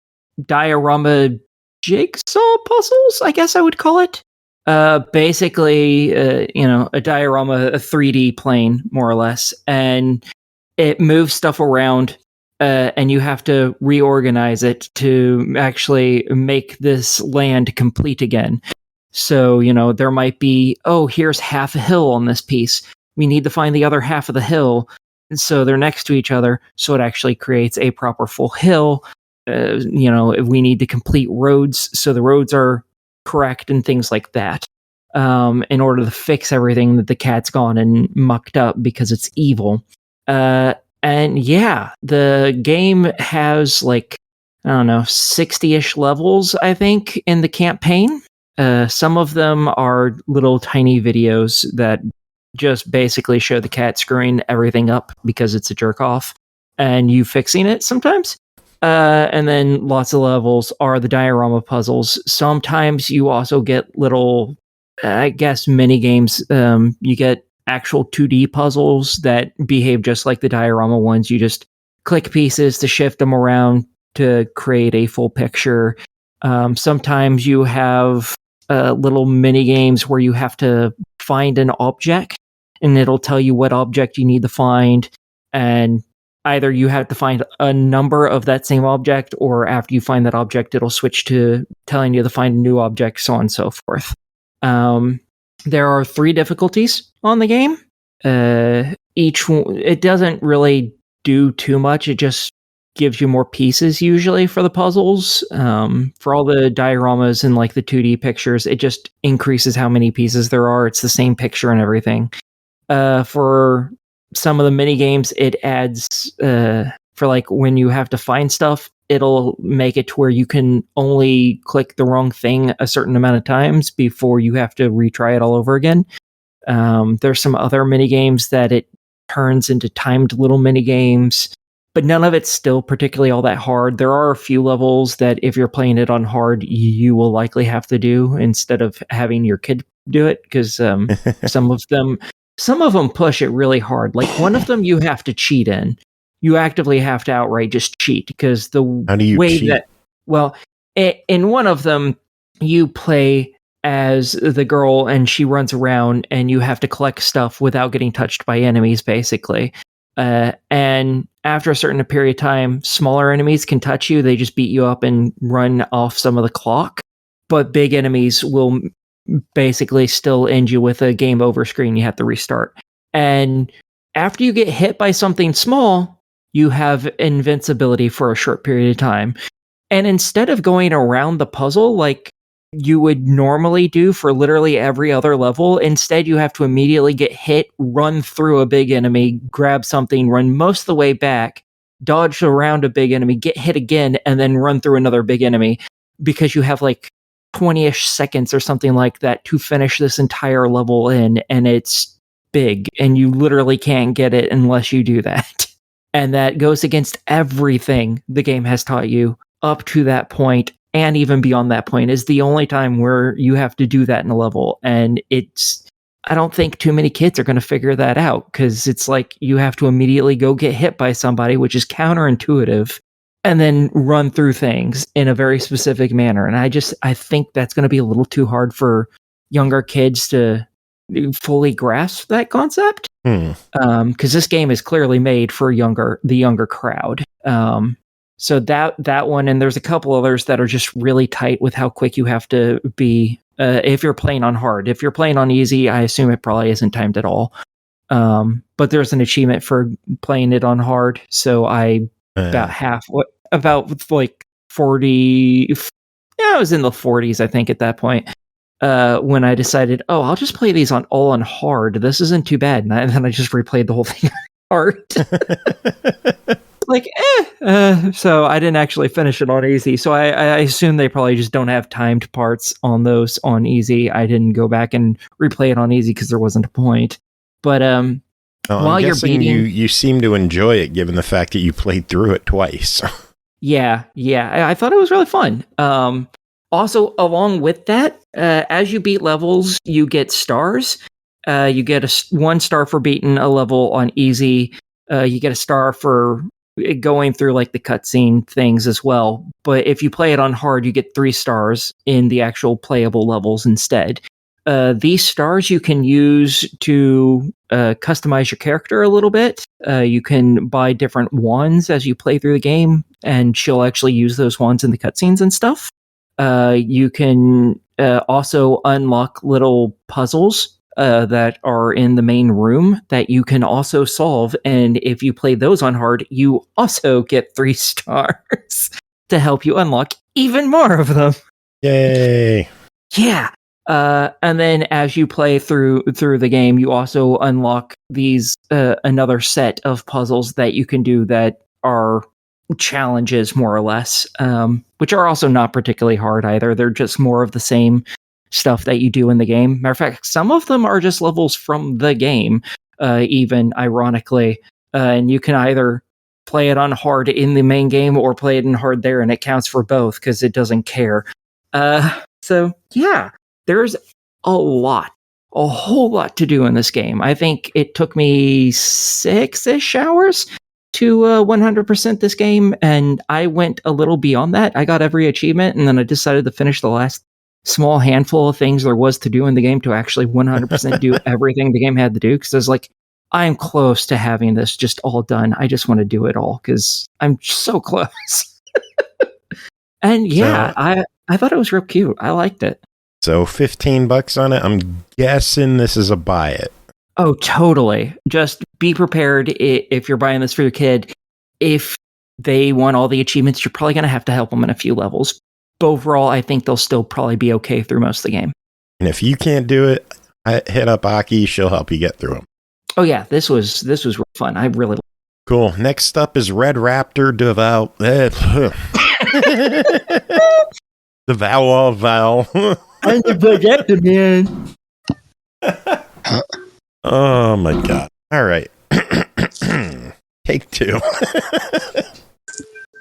Speaker 4: diorama jigsaw puzzles, I guess I would call it. Basically, a diorama, a 3D plane, more or less. And it moves stuff around. And you have to reorganize it to actually make this land complete again. So, there might be, here's half a hill on this piece. We need to find the other half of the hill. And so they're next to each other. So it actually creates a proper full hill. We need to complete roads. So the roads are correct and things like that. In order to fix everything that the cat's gone and mucked up because it's evil. And yeah, the game has 60-ish levels, I think, in the campaign. Some of them are little tiny videos that just basically show the cat screwing everything up because it's a jerk off and you fixing it sometimes. And then lots of levels are the diorama puzzles. Sometimes you also get little, mini games. You get actual 2D puzzles that behave just like the diorama ones. You just click pieces to shift them around to create a full picture. Sometimes you have little mini games where you have to find an object and it'll tell you what object you need to find. And either you have to find a number of that same object, or after you find that object, it'll switch to telling you to find a new object, so on and so forth. There are 3 difficulties on the game. Each one, it doesn't really do too much. It just gives you more pieces usually for the puzzles. For all the dioramas and the 2D pictures, it just increases how many pieces there are. It's the same picture and everything. For some of the mini games, it adds for when you have to find stuff, it'll make it to where you can only click the wrong thing a certain amount of times before you have to retry it all over again. There's some other mini games that it turns into timed little mini games, but none of it's still particularly all that hard. There are a few levels that if you're playing it on hard, you will likely have to do instead of having your kid do it, because some of them some of them push it really hard. Like one of them you have to cheat in. You actively have to outright just cheat because the way cheat? In one of them, you play as the girl and she runs around and you have to collect stuff without getting touched by enemies, basically. And after a certain period of time, smaller enemies can touch you. They just beat you up and run off some of the clock. But big enemies will basically still end you with a game over screen. You have to restart. And after you get hit by something small, you have invincibility for a short period of time. And instead of going around the puzzle like you would normally do for literally every other level, instead you have to immediately get hit, run through a big enemy, grab something, run most of the way back, dodge around a big enemy, get hit again, and then run through another big enemy because you have like 20-ish seconds or something like that to finish this entire level in, and it's big, and you literally can't get it unless you do that. And that goes against everything the game has taught you up to that point, and even beyond that point is the only time where you have to do that in a level. And I don't think too many kids are going to figure that out, because it's like you have to immediately go get hit by somebody, which is counterintuitive, and then run through things in a very specific manner. And I think that's going to be a little too hard for younger kids to fully grasp that concept. Because this game is clearly made for the younger crowd. So that one, and there's a couple others that are just really tight with how quick you have to be if you're playing on hard. If you're playing on easy, I assume it probably isn't timed at all. But there's an achievement for playing it on hard, so I about like 40. Yeah, I was in the 40s, I think, at that point. When I decided, I'll just play these all on hard. This isn't too bad. And then I just replayed the whole thing on hard. So I didn't actually finish it on easy. So I assume they probably just don't have timed parts on those on easy. I didn't go back and replay it on easy because there wasn't a point. But while you're beating,
Speaker 3: you seem to enjoy it given the fact that you played through it twice. Yeah.
Speaker 4: I thought it was really fun. Also, along with that, as you beat levels, you get stars. You get 1 star for beating a level on easy. You get a star for going through like the cutscene things as well. But if you play it on hard, you get 3 stars in the actual playable levels instead. These stars you can use to customize your character a little bit. You can buy different wands as you play through the game, and she'll actually use those wands in the cutscenes and stuff. You can also unlock little puzzles that are in the main room that you can also solve. And if you play those on hard, you also get 3 stars to help you unlock even more of them.
Speaker 3: Yay!
Speaker 4: Yeah. And then as you play through the game, you also unlock these another set of puzzles that you can do that are challenges, more or less, which are also not particularly hard either. They're just more of the same stuff that you do in the game. Matter of fact, some of them are just levels from the game, even ironically. And you can either play it on hard in the main game or play it in hard there, and it counts for both because it doesn't care. So yeah, there's a whole lot to do in this game. I think it took me 6-ish hours to 100% this game, and I went a little beyond that. I got every achievement, and then I decided to finish the last small handful of things there was to do in the game to actually 100% do everything the game had to do, because I was like, I'm close to having this just all done. I just want to do it all because I'm so close. And yeah, I thought it was real cute. I liked it.
Speaker 3: So $15 on it. I'm guessing this is a buy it.
Speaker 4: Oh, totally. Just be prepared if you're buying this for your kid. If they want all the achievements, you're probably going to have to help them in a few levels. But overall, I think they'll still probably be okay through most of the game.
Speaker 3: And if you can't do it, hit up Aki. She'll help you get through them.
Speaker 4: Oh yeah, this was real fun. I really liked it.
Speaker 3: Cool. Next up is RedRaptor Devour.
Speaker 4: I'm the projector, man.
Speaker 3: Oh my god. All right. Take 2.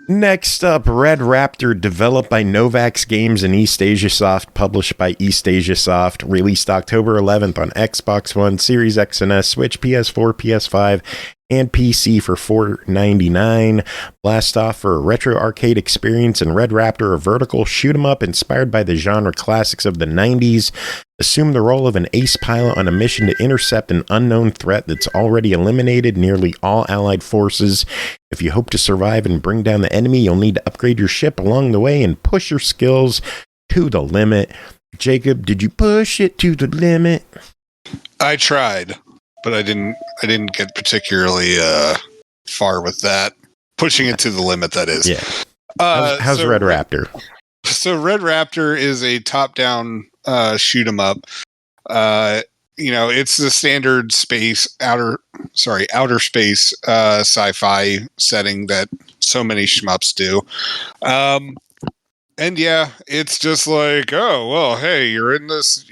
Speaker 3: Next up, RedRaptor, developed by Novax Games and eastasiasoft, published by eastasiasoft, released October 11th on Xbox One, Series X and S, Switch, PS4, PS5, and PC for $4.99. Blast off for a retro arcade experience, and RedRaptor, a vertical shoot-'em-up inspired by the genre classics of the 90s. Assume the role of an ace pilot on a mission to intercept an unknown threat that's already eliminated nearly all allied forces. If you hope to survive and bring down the enemy, you'll need to upgrade your ship along the way and push your skills to the limit. Jacob, did you push it to the limit?
Speaker 5: I tried, but I didn't get particularly far with that. Pushing it to the limit, that is.
Speaker 3: Yeah. How's RedRaptor?
Speaker 5: So RedRaptor is a top-down shoot 'em up. It's the standard outer space sci-fi setting that so many shmups do. And yeah, it's just like, oh well, hey, you're in this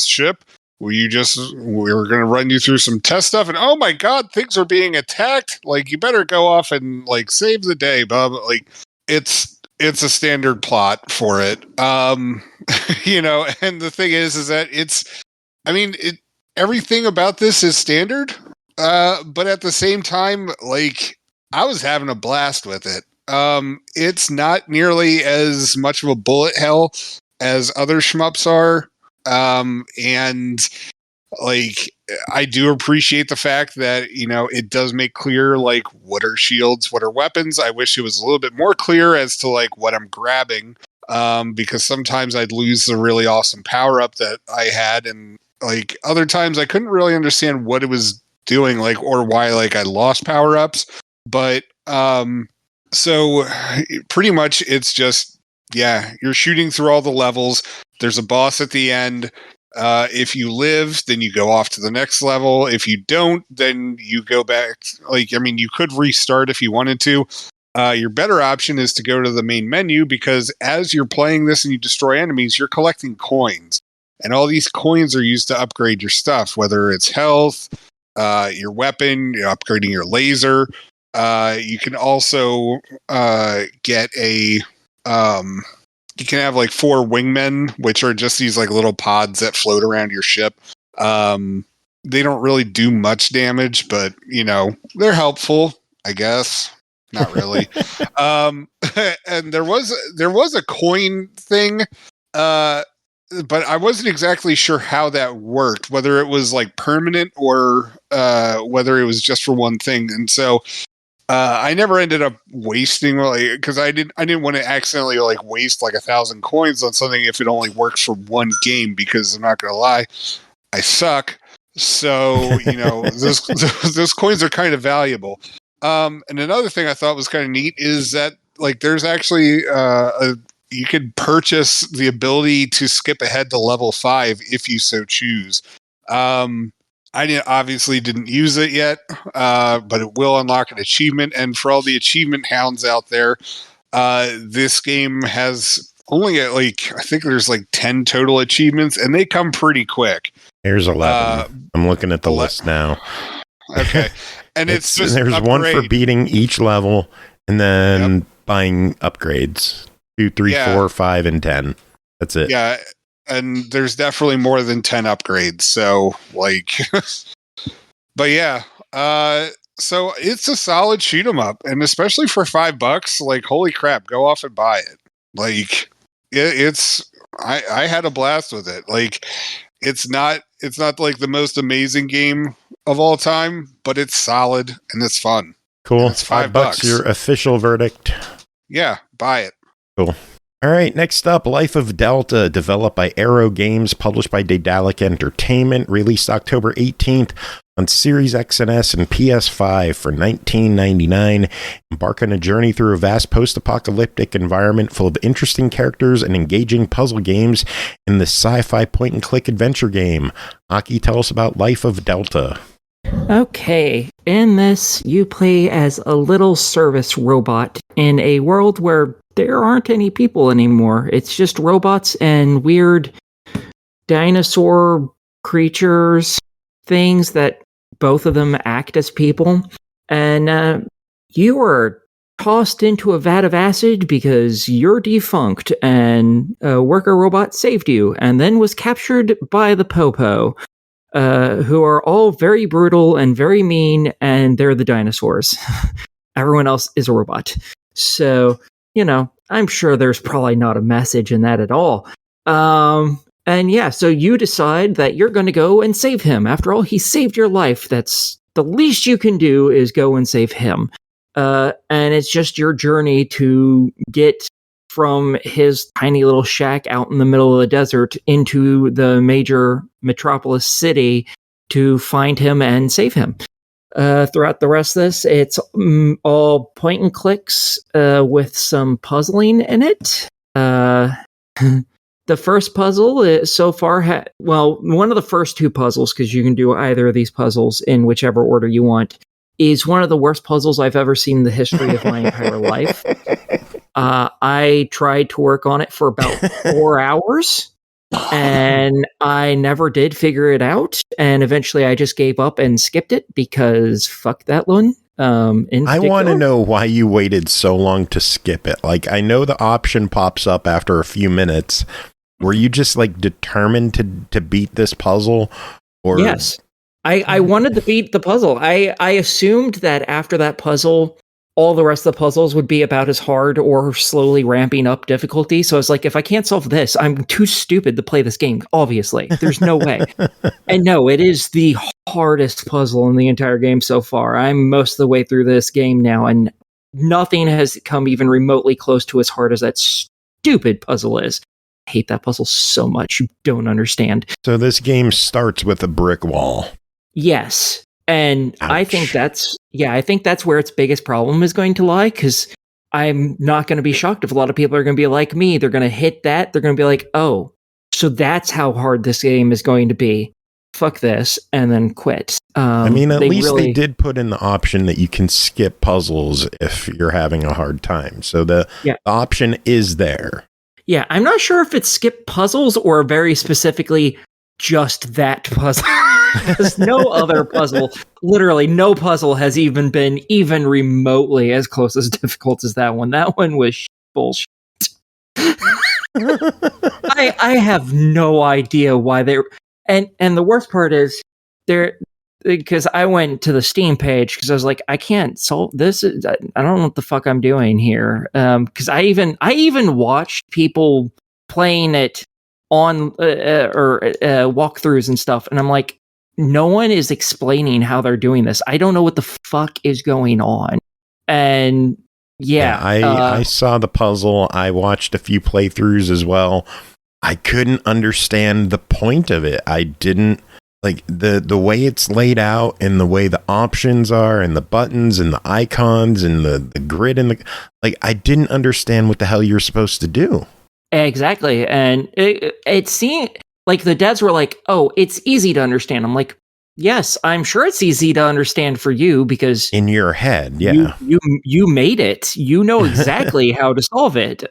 Speaker 5: ship. We're going to run you through some test stuff, and oh my god, things are being attacked. Like, you better go off and like save the day, bub. Like, it's a standard plot for it. And the thing is that everything about this is standard. But at the same time, like, I was having a blast with it. It's not nearly as much of a bullet hell as other shmups are. And like, I do appreciate the fact that, it does make clear, like, what are shields, what are weapons. I wish it was a little bit more clear as to like what I'm grabbing. Because sometimes I'd lose the really awesome power up that I had, and like other times I couldn't really understand what it was doing, like, or why like I lost power ups. But so pretty much it's just, yeah, you're shooting through all the levels. There's a boss at the end. If you live, then you go off to the next level. If you don't, then you go back. Like, you could restart if you wanted to. Your better option is to go to the main menu, because as you're playing this and you destroy enemies, you're collecting coins. And all these coins are used to upgrade your stuff, whether it's health, your weapon, you're upgrading your laser. You can also get you can have like 4 wingmen, which are just these like little pods that float around your ship. They don't really do much damage, but they're helpful, I guess. Not really. And there was a coin thing, but I wasn't exactly sure how that worked, whether it was like permanent or whether it was just for one thing. And so I never ended up wasting, like, because I didn't want to accidentally like waste like 1,000 coins on something if it only works for one game, because I'm not gonna lie, I suck. So those coins are kind of valuable. And another thing I thought was kind of neat is that like there's actually you could purchase the ability to skip ahead to level 5 if you so choose. I obviously didn't use it yet, but it will unlock an achievement. And for all the achievement hounds out there, this game has only I think there's like 10 total achievements, and they come pretty quick.
Speaker 3: Here's 11. I'm looking at the list now.
Speaker 5: Okay. And it's just
Speaker 3: there's
Speaker 5: upgrade.
Speaker 3: One for beating each level, and then buying upgrades 2, 3, 4, 5, and 10. That's it.
Speaker 5: Yeah, and there's definitely more than 10 upgrades. So like, but yeah, so it's a solid shoot 'em up, and especially for $5, like, holy crap, go off and buy it. Like, I had a blast with it. Like, it's not like the most amazing game of all time, but it's solid and it's fun.
Speaker 3: Cool.
Speaker 5: And it's $5.
Speaker 3: Your official verdict.
Speaker 5: Yeah, buy it.
Speaker 3: Cool. All right, next up, Life of Delta, developed by Airo Games, published by Daedalic Entertainment, released October 18th on Series X and S and PS5 for $19.99. Embark on a journey through a vast post-apocalyptic environment full of interesting characters and engaging puzzle games in the sci-fi point-and-click adventure game. Aki, tell us about Life of Delta.
Speaker 4: Okay, in this, you play as a little service robot in a world where there aren't any people anymore. It's just robots and weird dinosaur creatures, things that both of them act as people. And you are tossed into a vat of acid because you're defunct, and a worker robot saved you, and then was captured by the Popo, who are all very brutal and very mean, and they're the dinosaurs. Everyone else is a robot. So, I'm sure there's probably not a message in that at all. And yeah, so you decide that you're going to go and save him. After all, he saved your life. That's the least you can do, is go and save him. And it's just your journey to get from his tiny little shack out in the middle of the desert into the major metropolis city to find him and save him. Throughout the rest of this, it's all point and clicks with some puzzling in it. The first puzzle is so far, one of the first two puzzles, because you can do either of these puzzles in whichever order you want, is one of the worst puzzles I've ever seen in the history of my entire life. I tried to work on it for about 4 hours, and I never did figure it out. And eventually I just gave up and skipped it because fuck that one.
Speaker 3: I want to know why you waited so long to skip it. Like, I know the option pops up after a few minutes. Were you just determined to beat this puzzle? Or
Speaker 4: yes, I wanted to beat the puzzle. I assumed that after that puzzle, all the rest of the puzzles would be about as hard or slowly ramping up difficulty. So I was like, if I can't solve this, I'm too stupid to play this game. Obviously, there's no way. And no, it is the hardest puzzle in the entire game so far. I'm most of the way through this game now, and nothing has come even remotely close to as hard as that stupid puzzle is. I hate that puzzle so much. You don't understand.
Speaker 3: So this game starts with a brick wall.
Speaker 4: Yes. And
Speaker 3: Ouch.
Speaker 4: I think that's where its biggest problem is going to lie, because I'm not going to be shocked if a lot of people are going to be like me. They're going to hit that. They're going to be like, oh, so that's how hard this game is going to be. Fuck this, and then quit.
Speaker 3: At least they did put in the option that you can skip puzzles if you're having a hard time. So the option is there.
Speaker 4: Yeah, I'm not sure if it's skip puzzles or very specifically just that puzzle. Because no other puzzle, literally no puzzle has even been even remotely as close as difficult as that one. That one was bullshit. I have no idea why they're... And the worst part is, because I went to the Steam page because I was like, I can't solve this. I don't know what the fuck I'm doing here. Because I even watched people playing it on walkthroughs and stuff, and I'm like, no one is explaining how they're doing this. I don't know what the fuck is going on. And I saw the puzzle. I watched a few playthroughs as well. I couldn't understand the point of it. I didn't like the way it's laid out, and the way the options are, and the buttons and the icons and the grid and I didn't understand what the hell you're supposed to do. Exactly. And it seemed like the devs were like, oh, it's easy to understand. I'm like, yes, I'm sure it's easy to understand for you, because
Speaker 3: in your head, yeah,
Speaker 4: you made it. You know exactly how to solve it.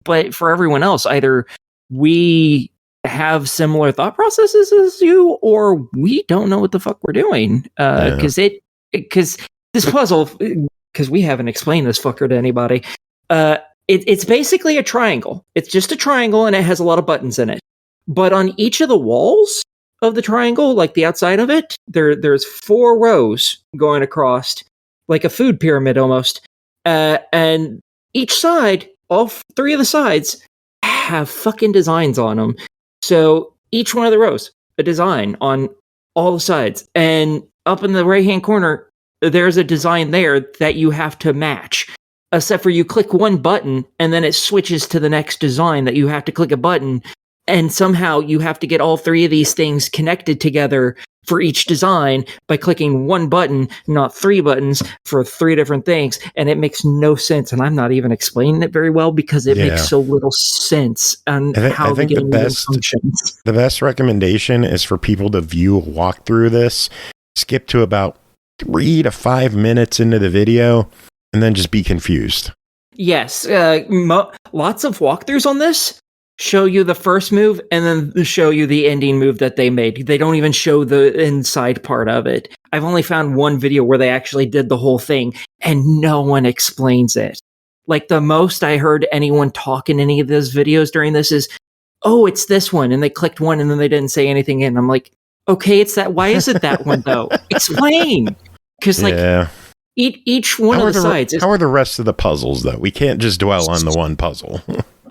Speaker 4: But for everyone else, either we have similar thought processes as you, or we don't know what the fuck we're doing. Because this puzzle, because we haven't explained this fucker to anybody, it's basically a triangle. It's just a triangle, and it has a lot of buttons in it. But on each of the walls of the triangle, like the outside of it, there's 4 rows going across, like a food pyramid almost. And each side, all 3 of the sides, have fucking designs on them. So each one of the rows, a design on all the sides. And up in the right-hand corner, there's a design there that you have to match. Except for you click one button, and then it switches to the next design that you have to click a button. And somehow you have to get all 3 of these things connected together for each design by clicking one button, not 3 buttons for 3 different things. And it makes no sense. And I'm not even explaining it very well because it makes so little sense on how the game functions.
Speaker 3: The best recommendation is for people to view a walkthrough this, skip to about 3 to 5 minutes into the video, and then just be confused.
Speaker 4: Yes. Lots of walkthroughs on this show you the first move and then show you the ending move that they made. They don't even show the inside part of it. I've only found one video where they actually did the whole thing and no one explains it. Like the most I heard anyone talk in any of those videos during this is, oh, it's this one. And they clicked one and then they didn't say anything. And I'm like, okay, it's that. Why is it that one though? Explain. Because each one of the sides.
Speaker 3: How are the rest of the puzzles though? We can't just dwell on the one puzzle.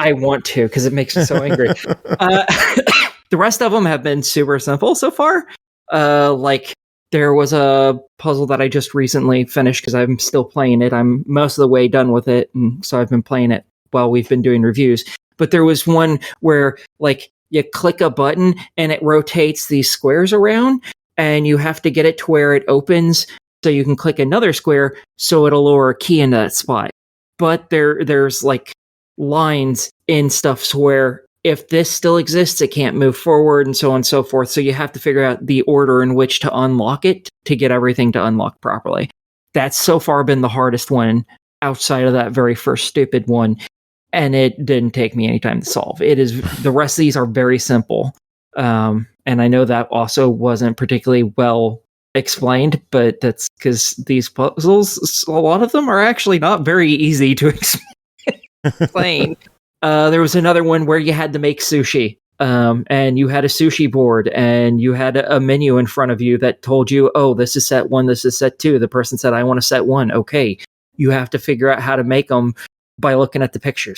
Speaker 4: I want to because it makes me so angry. The rest of them have been super simple so far. Like there was a puzzle that I just recently finished because I'm still playing it. I'm most of the way done with it, and so I've been playing it while we've been doing reviews. But there was one where like you click a button and it rotates these squares around, and you have to get it to where it opens so you can click another square so it'll lower a key into that spot. But there's like lines in stuff where if this still exists, it can't move forward and so on and so forth. So you have to figure out the order in which to unlock it to get everything to unlock properly. That's so far been the hardest one outside of that very first stupid one. And it didn't take me any time to solve. It is the rest of these are very simple. And I know that also wasn't particularly well explained, but that's because these puzzles, a lot of them are actually not very easy to explain. There was another one where you had to make sushi, and you had a sushi board, and you had a menu in front of you that told you, oh, this is set 1, this is set 2. The person said, I want to set 1. Okay. You have to figure out how to make them by looking at the pictures.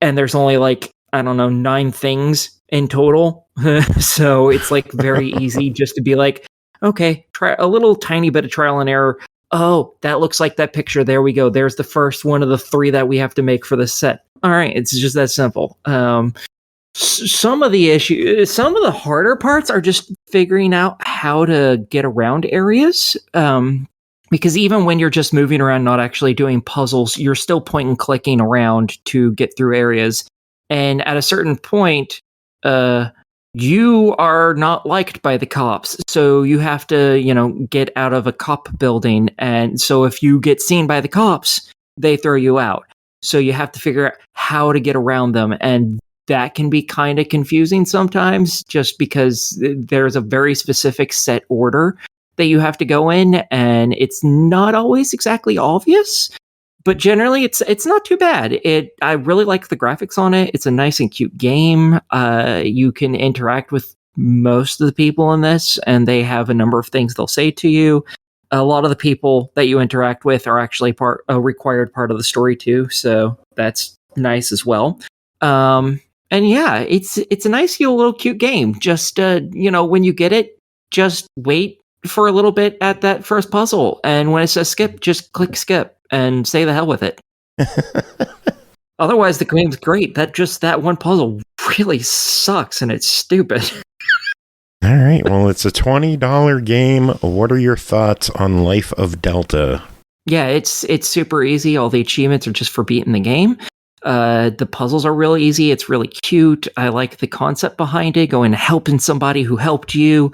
Speaker 4: And there's only like, I don't know, 9 things in total. So it's like very easy just to be like, okay, try a little tiny bit of trial and error. Oh, that looks like that picture. There we go. There's the first one of the 3 that we have to make for this set. All right, it's just that simple. Some of the harder parts are just figuring out how to get around areas. Because even when you're just moving around, not actually doing puzzles, you're still point and clicking around to get through areas. And at a certain point, you are not liked by the cops. So you have to, get out of a cop building. And so if you get seen by the cops, they throw you out. So you have to figure out how to get around them. And that can be kind of confusing sometimes just because there's a very specific set order that you have to go in, and it's not always exactly obvious. But generally, it's not too bad. I really like the graphics on it. It's a nice and cute game. You can interact with most of the people in this, and they have a number of things they'll say to you. A lot of the people that you interact with are actually a required part of the story too, so that's nice as well. And yeah, it's a nice little cute game. Just when you get it, just wait for a little bit at that first puzzle, and when it says skip, just click skip and say the hell with it. Otherwise, the game's great. That one puzzle really sucks, and it's stupid.
Speaker 3: All right. Well, it's a $20 game. What are your thoughts on Life of Delta?
Speaker 4: Yeah, it's super easy. All the achievements are just for beating the game. The puzzles are really easy. It's really cute. I like the concept behind it, going and helping somebody who helped you.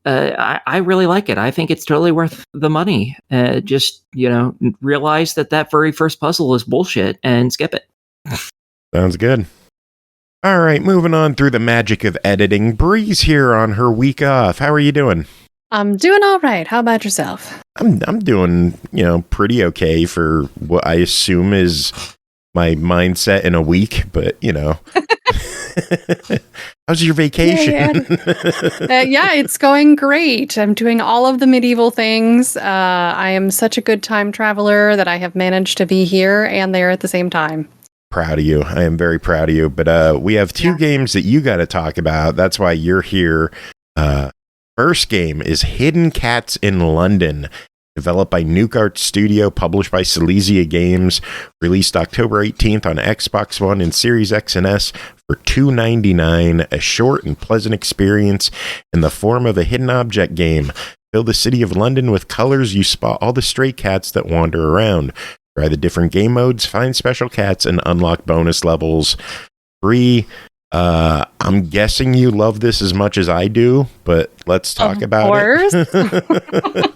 Speaker 4: I really like it. I think it's totally worth the money. Just, realize that very first puzzle is bullshit and skip it.
Speaker 3: Sounds good. All right, moving on through the magic of editing. Bree's here on her week off. How are you doing?
Speaker 6: I'm doing all right. How about yourself?
Speaker 3: I'm doing, pretty okay for what I assume is my mindset in a week, but, How's your vacation?
Speaker 6: Yeah, it's going great. I'm doing all of the medieval things. I am such a good time traveler that I have managed to be here and there at the same time.
Speaker 3: Proud of you. I am very proud of you. But we have 2 games that you got to talk about. That's why you're here. First game is Hidden Cats in London, developed by Nukearts Studio, published by Silesia Games, released October 18th on Xbox One and Series X and S for $2.99. A short and pleasant experience in the form of a hidden object game. Fill the city of London with colors. You spot all the stray cats that wander around. Try the different game modes, find special cats, and unlock bonus levels. Bree, I'm guessing you love this as much as I do, but let's talk about it.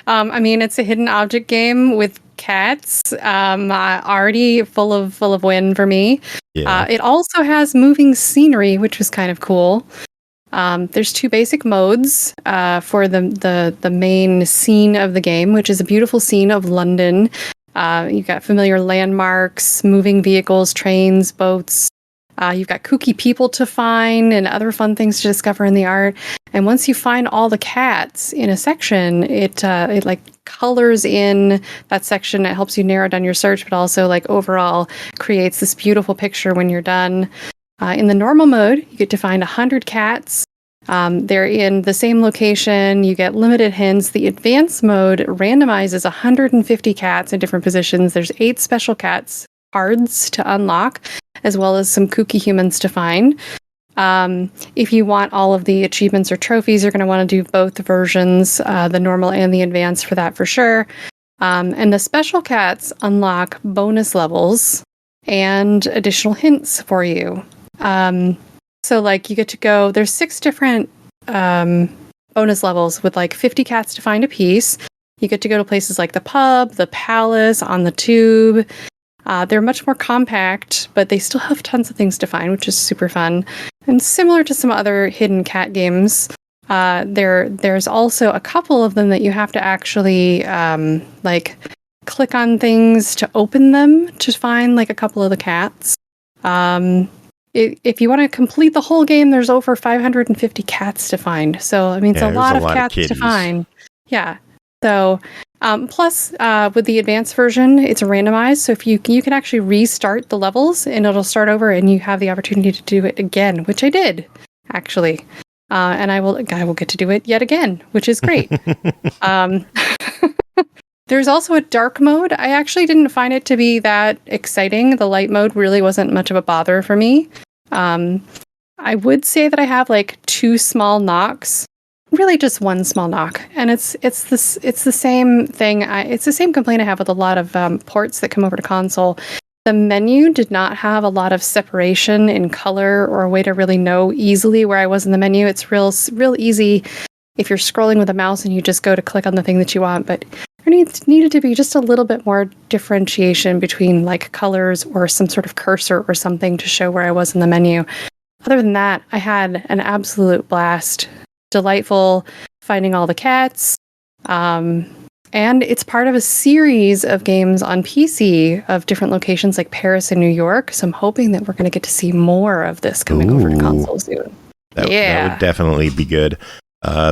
Speaker 6: I mean, it's a hidden object game with cats. Already full of win for me.
Speaker 3: Yeah.
Speaker 6: It also has moving scenery, which was kind of cool. There's 2 basic modes for the main scene of the game, which is a beautiful scene of London. You've got familiar landmarks, moving vehicles, trains, boats. You've got kooky people to find and other fun things to discover in the art. And once you find all the cats in a section, it like colors in that section. It helps you narrow down your search, but also like overall creates this beautiful picture when you're done. In the normal mode, you get to find 100 cats. They're in the same location. You get limited hints. The advanced mode randomizes 150 cats in different positions. There's 8 special cats cards to unlock, as well as some kooky humans to find. If you want all of the achievements or trophies, you're going to want to do both versions, the normal and the advanced for that for sure. And the special cats unlock bonus levels and additional hints for you. So like you get to go, there's 6 different bonus levels with like 50 cats to find a piece. You get to go to places like the pub, the palace, on the tube. They're much more compact, but they still have tons of things to find, which is super fun. And similar to some other hidden cat games, there's also a couple of them that you have to actually like click on things to open them to find like a couple of the cats. If you want to complete the whole game, there's over 550 cats to find. So, I mean, it's a lot of cats to find. Yeah. So, plus, with the advanced version, it's randomized. So if you can actually restart the levels and it'll start over and you have the opportunity to do it again, which I did, actually. And I will get to do it yet again, which is great. There's also a dark mode. I actually didn't find it to be that exciting. The light mode really wasn't much of a bother for me. I would say that I have like 2 small knocks, really just 1 small knock, and it's the same thing. It's the same complaint I have with a lot of ports that come over to console. The menu did not have a lot of separation in color or a way to really know easily where I was in the menu. It's real easy if you're scrolling with a mouse and you just go to click on the thing that you want, but there needed to be just a little bit more differentiation between like colors or some sort of cursor or something to show where I was in the menu. Other than that, I had an absolute blast. Delightful finding all the cats. And it's part of a series of games on PC of different locations like Paris and New York. So I'm hoping that we're going to get to see more of this coming over to console soon.
Speaker 3: That would definitely be good.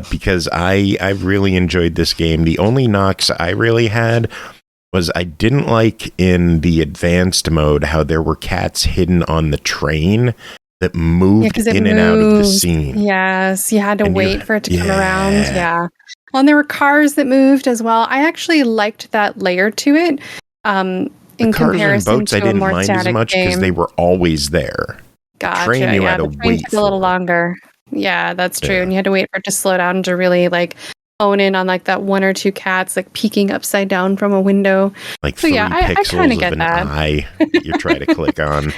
Speaker 3: Because I really enjoyed this game. The only knocks I really had was I didn't like in the advanced mode how there were cats hidden on the train that moved in and out of the scene.
Speaker 6: Yes, you had to wait for it to come around. Yeah. Well, and there were cars that moved as well. I actually liked that layer to it. In comparison
Speaker 3: and boats,
Speaker 6: to
Speaker 3: I didn't
Speaker 6: a more
Speaker 3: mind as much because they were always there.
Speaker 6: Gotcha.
Speaker 3: Train you had to wait
Speaker 6: a little longer. Yeah, that's true. And you had to wait for it to slow down to really like hone in on like that 1 or 2 cats like peeking upside down from a window.
Speaker 3: Like 3 pixels of an eye that you try to click on.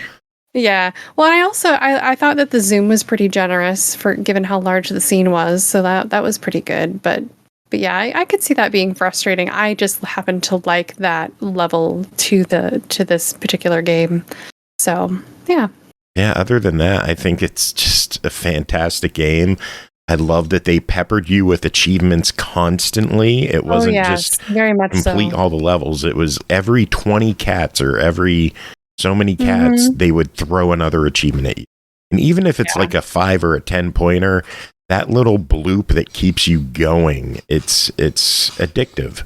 Speaker 6: Yeah. Well, I thought that the zoom was pretty generous for given how large the scene was. So that was pretty good. But yeah, I could see that being frustrating. I just happen to like that level to this particular game. So yeah.
Speaker 3: Yeah, other than that, I think it's just a fantastic game. I love that they peppered you with achievements constantly. It wasn't just
Speaker 6: very much
Speaker 3: complete all the levels. It was every 20 cats or every so many cats, they would throw another achievement at you. And even if it's like a 5 or a 10 pointer, that little bloop that keeps you going, it's addictive.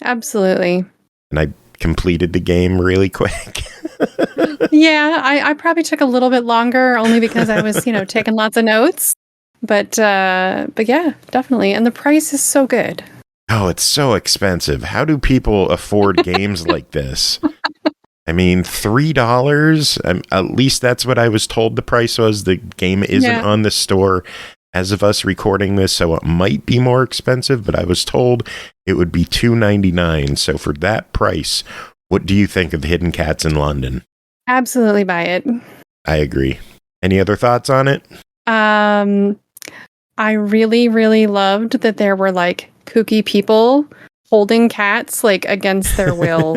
Speaker 6: Absolutely.
Speaker 3: And I completed the game really quick.
Speaker 6: Yeah, I probably took a little bit longer only because I was, taking lots of notes. But yeah, definitely. And the price is so good.
Speaker 3: Oh, it's so expensive. How do people afford games like this? I mean, $3, at least that's what I was told the price was. The game isn't on the store as of us recording this, so it might be more expensive, but I was told it would be $2.99. So for that price, what do you think of Hidden Cats in London?
Speaker 6: Absolutely buy it.
Speaker 3: I agree. Any other thoughts on it?
Speaker 6: I really, really loved that there were like kooky people holding cats like against their will.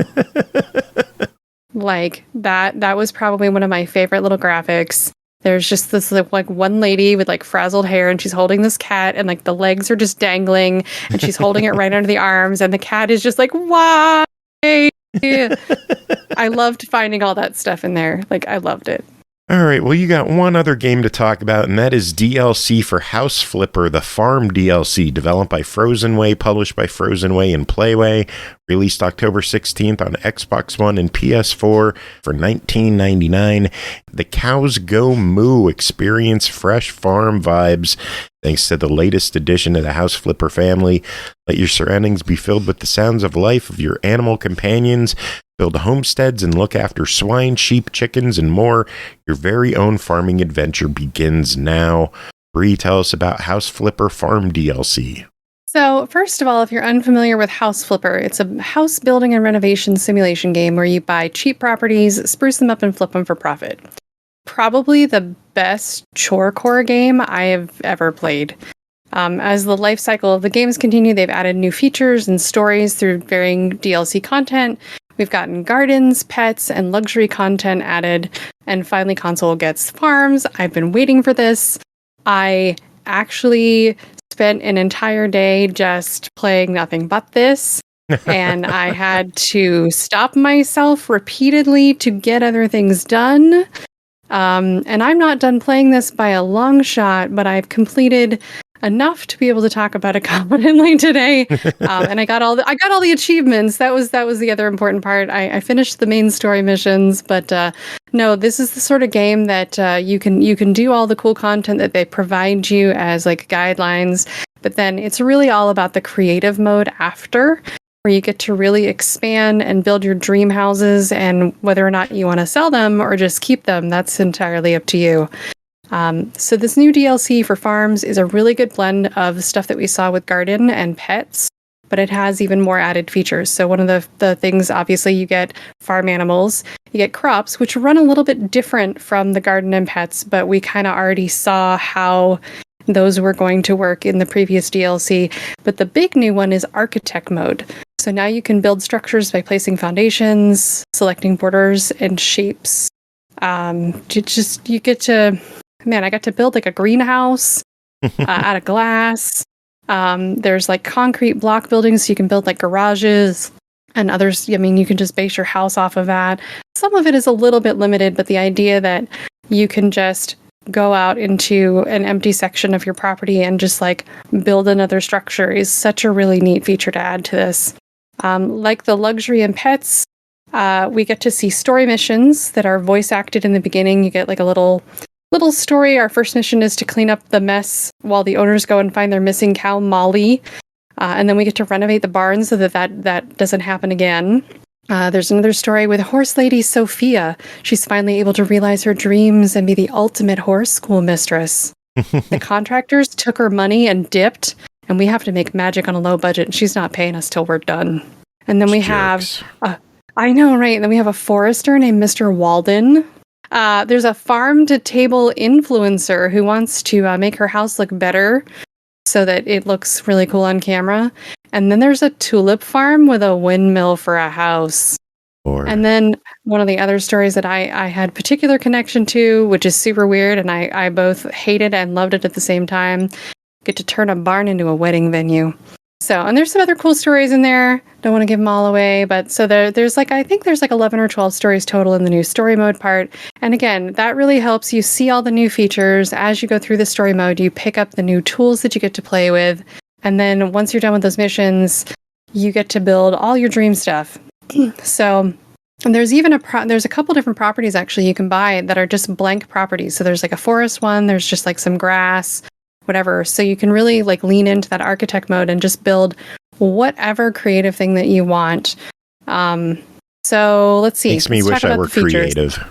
Speaker 6: Like that was probably one of my favorite little graphics. There's just this like one lady with like frazzled hair, and she's holding this cat, and like the legs are just dangling, and she's holding it right under the arms, and the cat is just like, why? I loved finding all that stuff in there. Like, I loved it.
Speaker 3: All right, well, you got one other game to talk about, and that is DLC for House Flipper, the Farm DLC, developed by Frozenway, published by Frozenway and PlayWay, released October 16th on Xbox One and PS4 for $19.99. The cows go moo, experience fresh farm vibes thanks to the latest addition to the House Flipper family. Let your surroundings be filled with the sounds of life of your animal companions. Build homesteads and look after swine, sheep, chickens, and more. Your very own farming adventure begins now. Bree, tell us about House Flipper Farm DLC.
Speaker 6: So, first of all, if you're unfamiliar with House Flipper, it's a house building and renovation simulation game where you buy cheap properties, spruce them up, and flip them for profit. Probably the best chorecore game I have ever played. As the life cycle of the games continue, they've added new features and stories through varying DLC content. We've gotten gardens, pets, and luxury content added, and finally console gets farms. I've been waiting for this. I actually spent an entire day just playing nothing but this, and I had to stop myself repeatedly to get other things done. And I'm not done playing this by a long shot, but I've completed enough to be able to talk about it confidently today. And I got all the achievements. That was the other important part. I finished the main story missions, but no, this is the sort of game that you can do all the cool content that they provide you as like guidelines, but then it's really all about the creative mode after, where you get to really expand and build your dream houses, and whether or not you want to sell them or just keep them, that's entirely up to you. So this new DLC for farms is a really good blend of stuff that we saw with garden and pets, but it has even more added features. So one of the things, obviously, you get farm animals, you get crops, which run a little bit different from the garden and pets, but we kind of already saw how those were going to work in the previous DLC. But the big new one is architect mode. So now you can build structures by placing foundations, selecting borders and shapes. You get to... Man, I got to build like a greenhouse out of glass. There's like concrete block buildings, so you can build like garages and others. I mean, you can just base your house off of that. Some of it is a little bit limited, but the idea that you can just go out into an empty section of your property and just like build another structure is such a really neat feature to add to this. Like the luxury and pets, we get to see story missions that are voice acted in the beginning. You get like a little story. Our first mission is to clean up the mess while the owners go and find their missing cow, Molly. And then we get to renovate the barn so that doesn't happen again. There's another story with horse lady Sophia. She's finally able to realize her dreams and be the ultimate horse school mistress. The contractors took her money and dipped, and we have to make magic on a low budget, and she's not paying us till we're done. And then we have... I know, right? And then we have a forester named Mr. Walden. There's a farm-to-table influencer who wants to make her house look better so that it looks really cool on camera. And then there's a tulip farm with a windmill for a house. And then one of the other stories that I had particular connection to, which is super weird, and I both hated and loved it at the same time, get to turn a barn into a wedding venue. So, and there's some other cool stories in there. Don't want to give them all away, but so there's like, I think there's like 11 or 12 stories total in the new story mode part. And again, that really helps you see all the new features. As you go through the story mode, you pick up the new tools that you get to play with. And then once you're done with those missions, you get to build all your dream stuff. So, and there's even there's a couple different properties actually you can buy that are just blank properties. So there's like a forest one, there's just like some grass, whatever. So you can really like lean into that architect mode and just build whatever creative thing that you want. So let's see.
Speaker 3: Makes me wish I were creative.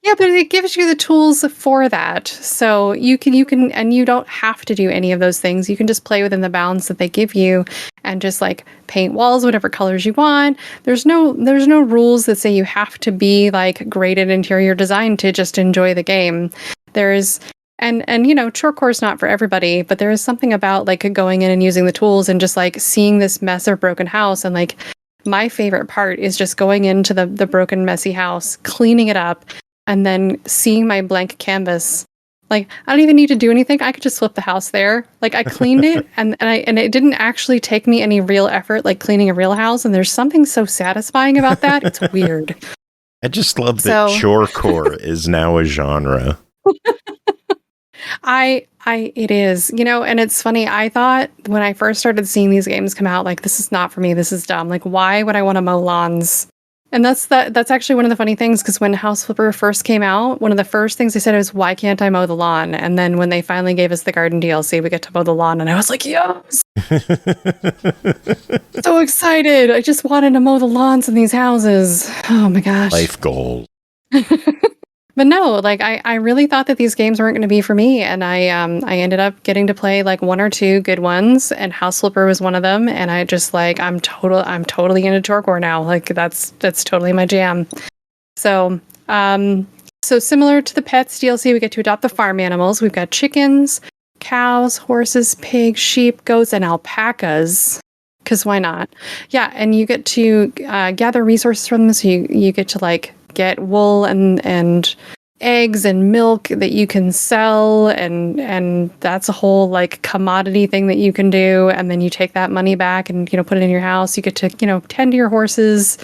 Speaker 6: Yeah, but it gives you the tools for that. So you can, and you don't have to do any of those things. You can just play within the bounds that they give you and just like paint walls, whatever colors you want. There's no rules that say you have to be like great at interior design to just enjoy the game. There's And you know, chorecore is not for everybody, but there is something about like going in and using the tools and just like seeing this mess of broken house. And like my favorite part is just going into the broken, messy house, cleaning it up, and then seeing my blank canvas. Like, I don't even need to do anything. I could just flip the house there. Like, I cleaned it, and it didn't actually take me any real effort, like cleaning a real house. And there's something so satisfying about that. It's weird.
Speaker 3: I just love that chorecore is now a genre.
Speaker 6: It is, you know, and it's funny. I thought when I first started seeing these games come out, like, this is not for me. This is dumb. Like, why would I want to mow lawns? And that's actually one of the funny things, because when House Flipper first came out, one of the first things they said was, why can't I mow the lawn? And then when they finally gave us the garden DLC, we get to mow the lawn. And I was like, yes! So excited. I just wanted to mow the lawns in these houses. Oh my gosh.
Speaker 3: Life goals.
Speaker 6: But no, like I really thought that these games weren't going to be for me, and I ended up getting to play like one or two good ones, and House Flipper was one of them. And I just like I'm totally into chorecore now. Like that's totally my jam. So similar to the pets DLC, we get to adopt the farm animals. We've got chickens, cows, horses, pigs, sheep, goats, and alpacas. Because why not? Yeah, and you get to gather resources from them. So you get to like get wool and eggs and milk that you can sell, and that's a whole like commodity thing that you can do. And then you take that money back and, you know, put it in your house. You get to, you know, tend to your horses.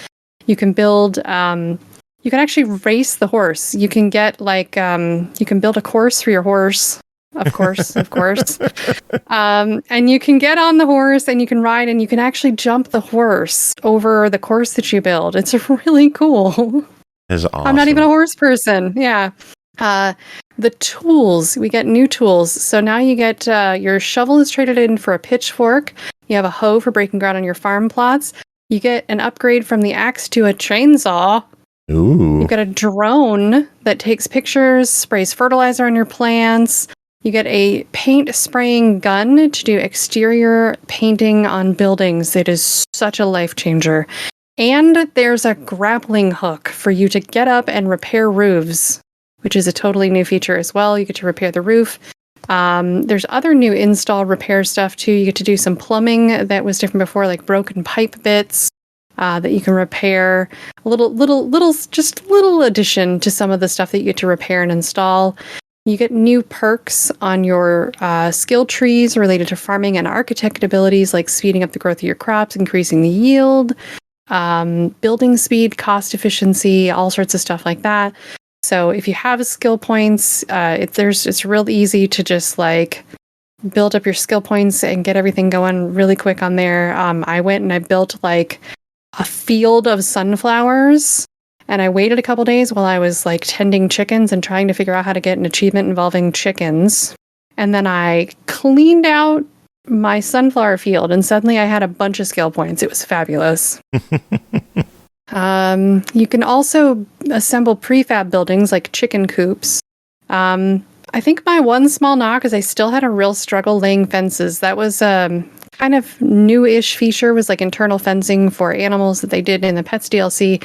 Speaker 6: You can build you can actually race the horse. You can get like you can build a course for your horse. Of course. And you can get on the horse and you can ride, and you can actually jump the horse over the course that you build. It's really cool.
Speaker 3: Is awesome.
Speaker 6: I'm not even a horse person. Yeah. The tools, we get new tools. So now you get your shovel is traded in for a pitchfork. You have a hoe for breaking ground on your farm plots. You get an upgrade from the axe to a chainsaw.
Speaker 3: Ooh.
Speaker 6: You've got a drone that takes pictures, sprays fertilizer on your plants. You get a paint spraying gun to do exterior painting on buildings. It is such a life changer. And there's a grappling hook for you to get up and repair roofs, which is a totally new feature as well. You get to repair the roof. There's other new install repair stuff too. You get to do some plumbing that was different before, like broken pipe bits that you can repair. A little addition to some of the stuff that you get to repair and install. You get new perks on your skill trees related to farming and architect abilities, like speeding up the growth of your crops, increasing the yield. Building speed, cost efficiency, all sorts of stuff like that. So if you have skill points, it's real easy to just like build up your skill points and get everything going really quick on there. I went and I built like a field of sunflowers, and I waited a couple days while I was like tending chickens and trying to figure out how to get an achievement involving chickens. And then I cleaned out my sunflower field, and suddenly I had a bunch of skill points. It was fabulous. You can also assemble prefab buildings like chicken coops. I think my one small knock is I still had a real struggle laying fences. That was kind of new-ish feature, was like internal fencing for animals that they did in the Pets DLC.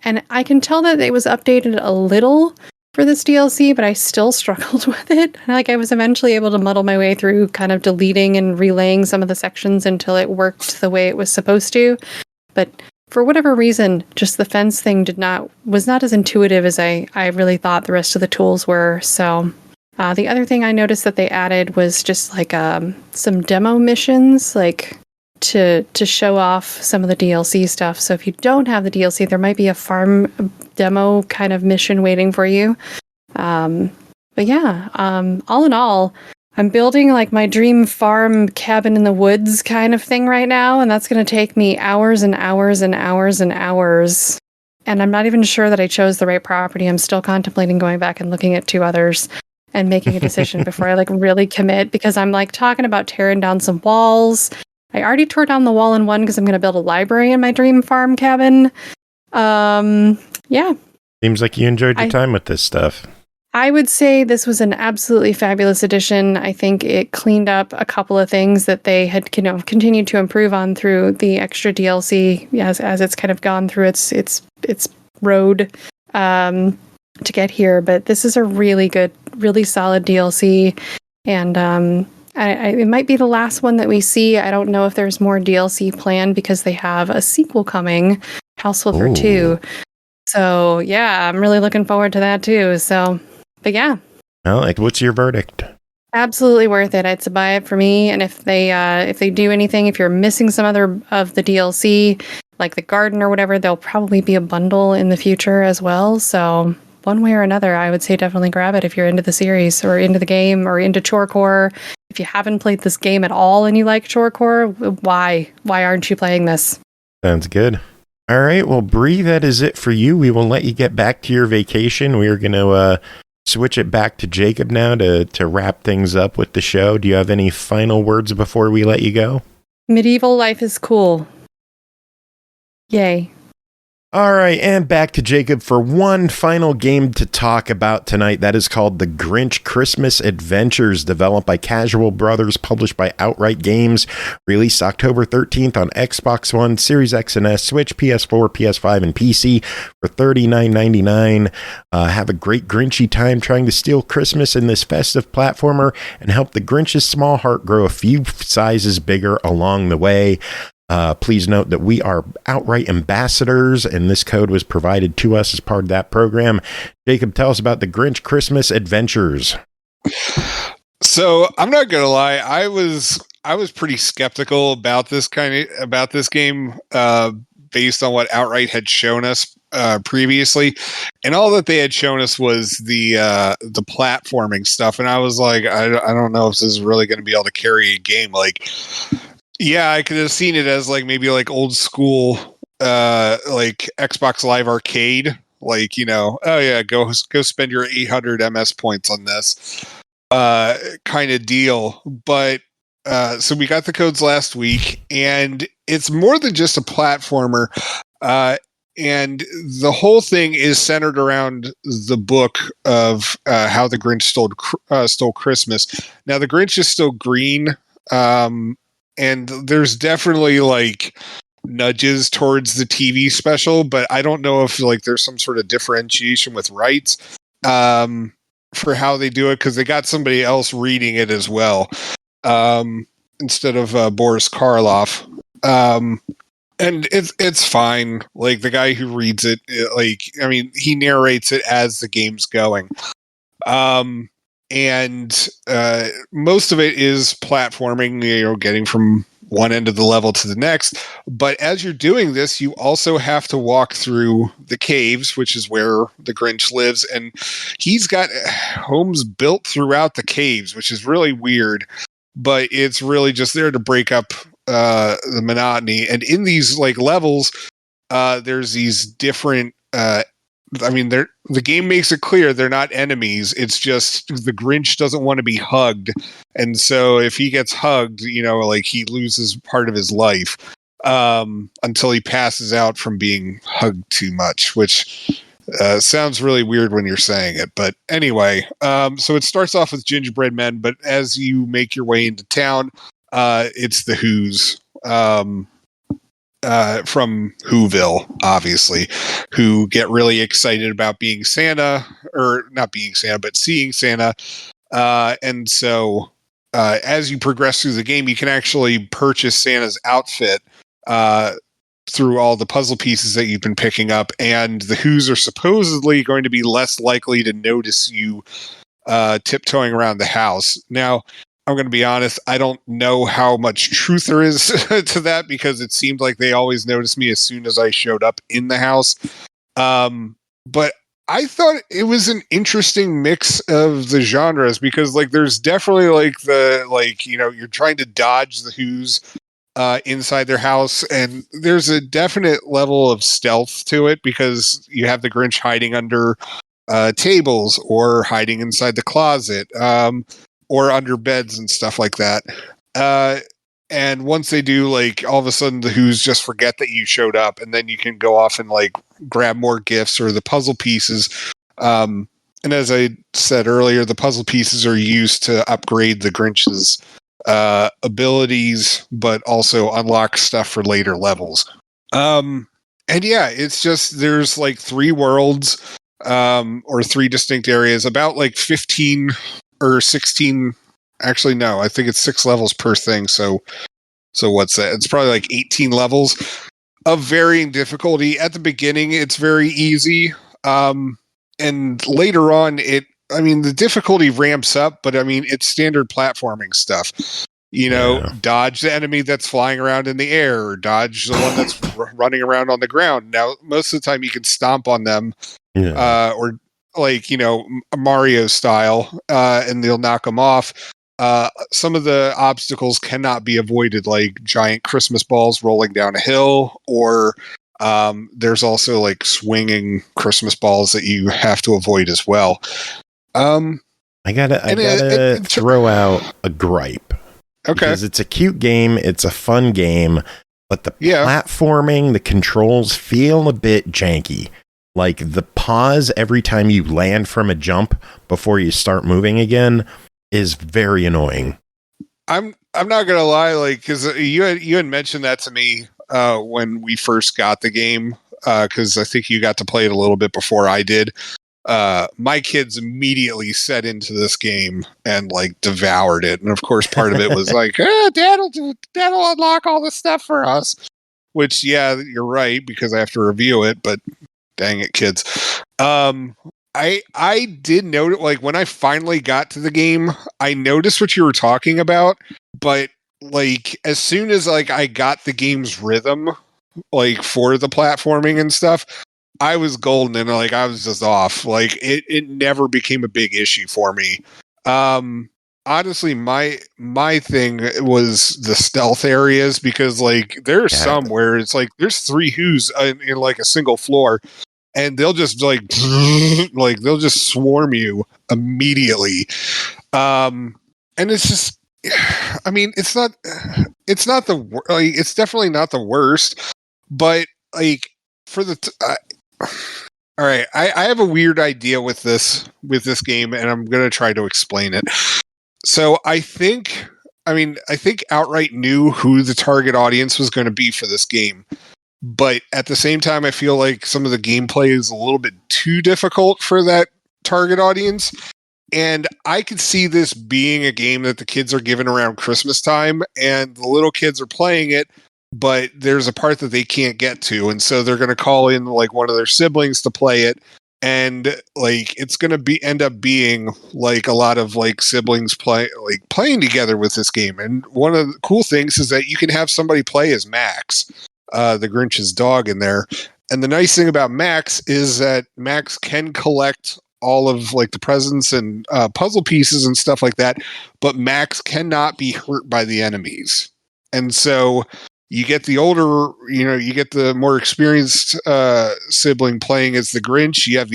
Speaker 6: And I can tell that it was updated a little for this DLC, but I still struggled with it. Like, I was eventually able to muddle my way through kind of deleting and relaying some of the sections until it worked the way it was supposed to. But for whatever reason, just the fence thing was not as intuitive as I really thought the rest of the tools were. So the other thing I noticed that they added was just like some demo missions, like to show off some of the DLC stuff. So if you don't have the DLC, there might be a farm demo kind of mission waiting for you. But yeah, all in all, I'm building like my dream farm cabin in the woods kind of thing right now, and that's going to take me hours and hours and hours and hours. And I'm not even sure that I chose the right property. I'm still contemplating going back and looking at 2 others and making a decision before I like really commit, because I'm like talking about tearing down some walls. I already tore down the wall in one because I'm going to build a library in my dream farm cabin. Yeah.
Speaker 3: Seems like you enjoyed your time with this stuff.
Speaker 6: I would say this was an absolutely fabulous addition. I think it cleaned up a couple of things that they had, continued to improve on through the extra DLC as it's kind of gone through its road. to get here, but this is a really good, really solid DLC, and it might be the last one that we see. I don't know if there's more DLC planned because they have a sequel coming, House Flipper 2. So yeah, I'm really looking forward to that too. So, but yeah.
Speaker 3: Well, what's your verdict?
Speaker 6: Absolutely worth it. It's a buy it for me. And if they do anything, if you're missing some other of the DLC, like the garden or whatever, there'll probably be a bundle in the future as well. So one way or another, I would say definitely grab it if you're into the series or into the game or into Chorecore. If you haven't played this game at all and you like Chorecore, why aren't you playing this?
Speaker 3: Sounds good. All right. Well, Bree, that is it for you. We will let you get back to your vacation. We are going to switch it back to Jacob now to wrap things up with the show. Do you have any final words before we let you go?
Speaker 6: Medieval life is cool. Yay.
Speaker 3: All right, and back to Jacob for one final game to talk about tonight. That is called The Grinch Christmas Adventures, developed by Casual Brothers, published by Outright Games, released October 13th on Xbox One, Series X and S, Switch, PS4, PS5, and PC for $39.99. Have a great Grinchy time trying to steal Christmas in this festive platformer and help the Grinch's small heart grow a few sizes bigger along the way. Please note that we are Outright ambassadors, and this code was provided to us as part of that program. Jacob, tell us about the Grinch Christmas Adventures.
Speaker 5: So I'm not gonna lie, I was pretty skeptical about this game based on what Outright had shown us previously, and all that they had shown us was the platforming stuff, and I was like, I don't know if this is really going to be able to carry a game like. Yeah, I could have seen it as like maybe like old school, like Xbox Live Arcade, like, you know, oh yeah, go spend your 800 MS points on this, kind of deal. But so we got the codes last week, and it's more than just a platformer, and the whole thing is centered around the book of how the Grinch stole Christmas. Now the Grinch is still green. And there's definitely like nudges towards the TV special, but I don't know if like there's some sort of differentiation with rights for how they do it, because they got somebody else reading it as well instead of Boris Karloff. And it's fine. Like the guy who reads it, like, I mean, he narrates it as the game's going. And most of it is platforming, you know, getting from one end of the level to the next. But as you're doing this, you also have to walk through the caves, which is where the Grinch lives. And he's got homes built throughout the caves, which is really weird. But it's really just there to break up the monotony. And in these like levels, there's these different I mean, the game makes it clear they're not enemies. It's just the Grinch doesn't want to be hugged. And so if he gets hugged, you know, like he loses part of his life until he passes out from being hugged too much, which sounds really weird when you're saying it. But anyway, so it starts off with gingerbread men, but as you make your way into town, it's the Who's. From Whoville, obviously, who get really excited about being Santa, or not being Santa, but seeing Santa. And so as you progress through the game, you can actually purchase Santa's outfit through all the puzzle pieces that you've been picking up. And the Who's are supposedly going to be less likely to notice you tiptoeing around the house. Now, I'm going to be honest, I don't know how much truth there is to that, because it seemed like they always noticed me as soon as I showed up in the house. But I thought it was an interesting mix of the genres, because like there's definitely like the, like, you know, you're trying to dodge the Who's inside their house, and there's a definite level of stealth to it, because you have the Grinch hiding under tables or hiding inside the closet. Or under beds and stuff like that. And once they do, like, all of a sudden the Who's just forget that you showed up, and then you can go off and, like, grab more gifts or the puzzle pieces. And as I said earlier, the puzzle pieces are used to upgrade the Grinch's abilities, but also unlock stuff for later levels. And yeah, it's just, there's, like, 3 worlds. or 3 distinct areas, about like 15 or 16. Actually, no, I think it's 6 levels per thing. So what's that? It's probably like 18 levels of varying difficulty. At the beginning, it's very easy. And later on, the difficulty ramps up, but it's standard platforming stuff. Dodge the enemy that's flying around in the air, or dodge the one that's running around on the ground. Now, most of the time you can stomp on them, or like, Mario style, and they'll knock them off. Some of the obstacles cannot be avoided, like giant Christmas balls rolling down a hill, or there's also like swinging Christmas balls that you have to avoid as well.
Speaker 3: I gotta throw out a gripe.
Speaker 5: Okay.
Speaker 3: Because it's a cute game, it's a fun game, but the platforming, the controls feel a bit janky. Like the pause every time you land from a jump before you start moving again is very annoying.
Speaker 5: I'm not gonna lie, like, because you had mentioned that to me when we first got the game, because I think you got to play it a little bit before I did. My kids immediately set into this game and like devoured it, and of course part of it was like, Dad'll unlock all this stuff for us, which you're right, because I have to review it, but dang it, kids. I did note, like, when I finally got to the game, I noticed what you were talking about, but like as soon as like I got the game's rhythm, like for the platforming and stuff, I was golden, and like I was just off. Like it never became a big issue for me. Honestly, my thing was the stealth areas, because like there's some where it's like there's 3 who's in like a single floor, and they'll just like like they'll just swarm you immediately. And it's just, it's not it's definitely not the worst, but like for the all right, I have a weird idea with this game, and I'm going to try to explain it. So I think Outright knew who the target audience was going to be for this game. But at the same time, I feel like some of the gameplay is a little bit too difficult for that target audience. And I could see this being a game that the kids are given around Christmas time, and the little kids are playing it, but there's a part that they can't get to. And so they're going to call in like one of their siblings to play it. And like, it's going to end up being like a lot of like siblings playing together with this game. And one of the cool things is that you can have somebody play as Max, the Grinch's dog, in there. And the nice thing about Max is that Max can collect all of like the presents and puzzle pieces and stuff like that, but Max cannot be hurt by the enemies. And so you get the older, you get the more experienced sibling playing as the Grinch. You have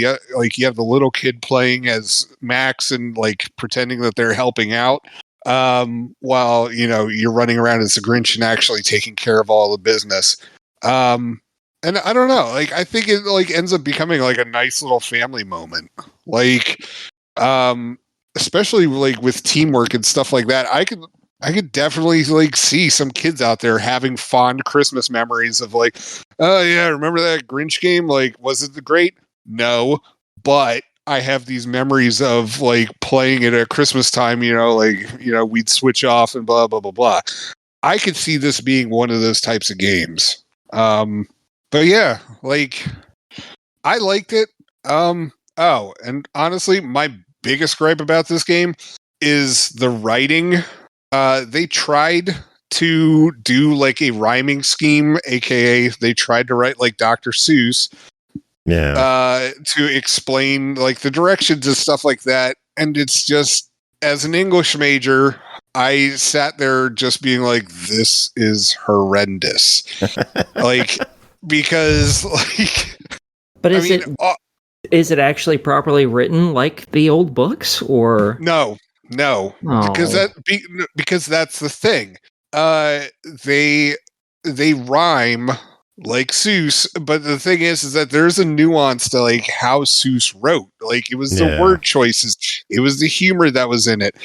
Speaker 5: the little kid playing as Max and like pretending that they're helping out, while you're running around as the Grinch and actually taking care of all the business. And I don't know, like I think it like ends up becoming like a nice little family moment, like especially like with teamwork and stuff like that. I could definitely like see some kids out there having fond Christmas memories of like, oh yeah, remember that Grinch game? Like, was it the great? No, but I have these memories of like playing it at Christmas time, we'd switch off and blah, blah, blah, blah. I could see this being one of those types of games. But yeah, like I liked it. And honestly, my biggest gripe about this game is the writing. They tried to do like a rhyming scheme, aka they tried to write like Dr. Seuss, to explain like the directions and stuff like that. And it's just, as an English major, I sat there just being like, this is horrendous. Like, because like,
Speaker 4: but is it actually properly written like the old books, or
Speaker 5: no? Because that's the thing. They rhyme like Seuss, but the thing is that there's a nuance to like how Seuss wrote. Like it was the word choices, it was the humor that was in it,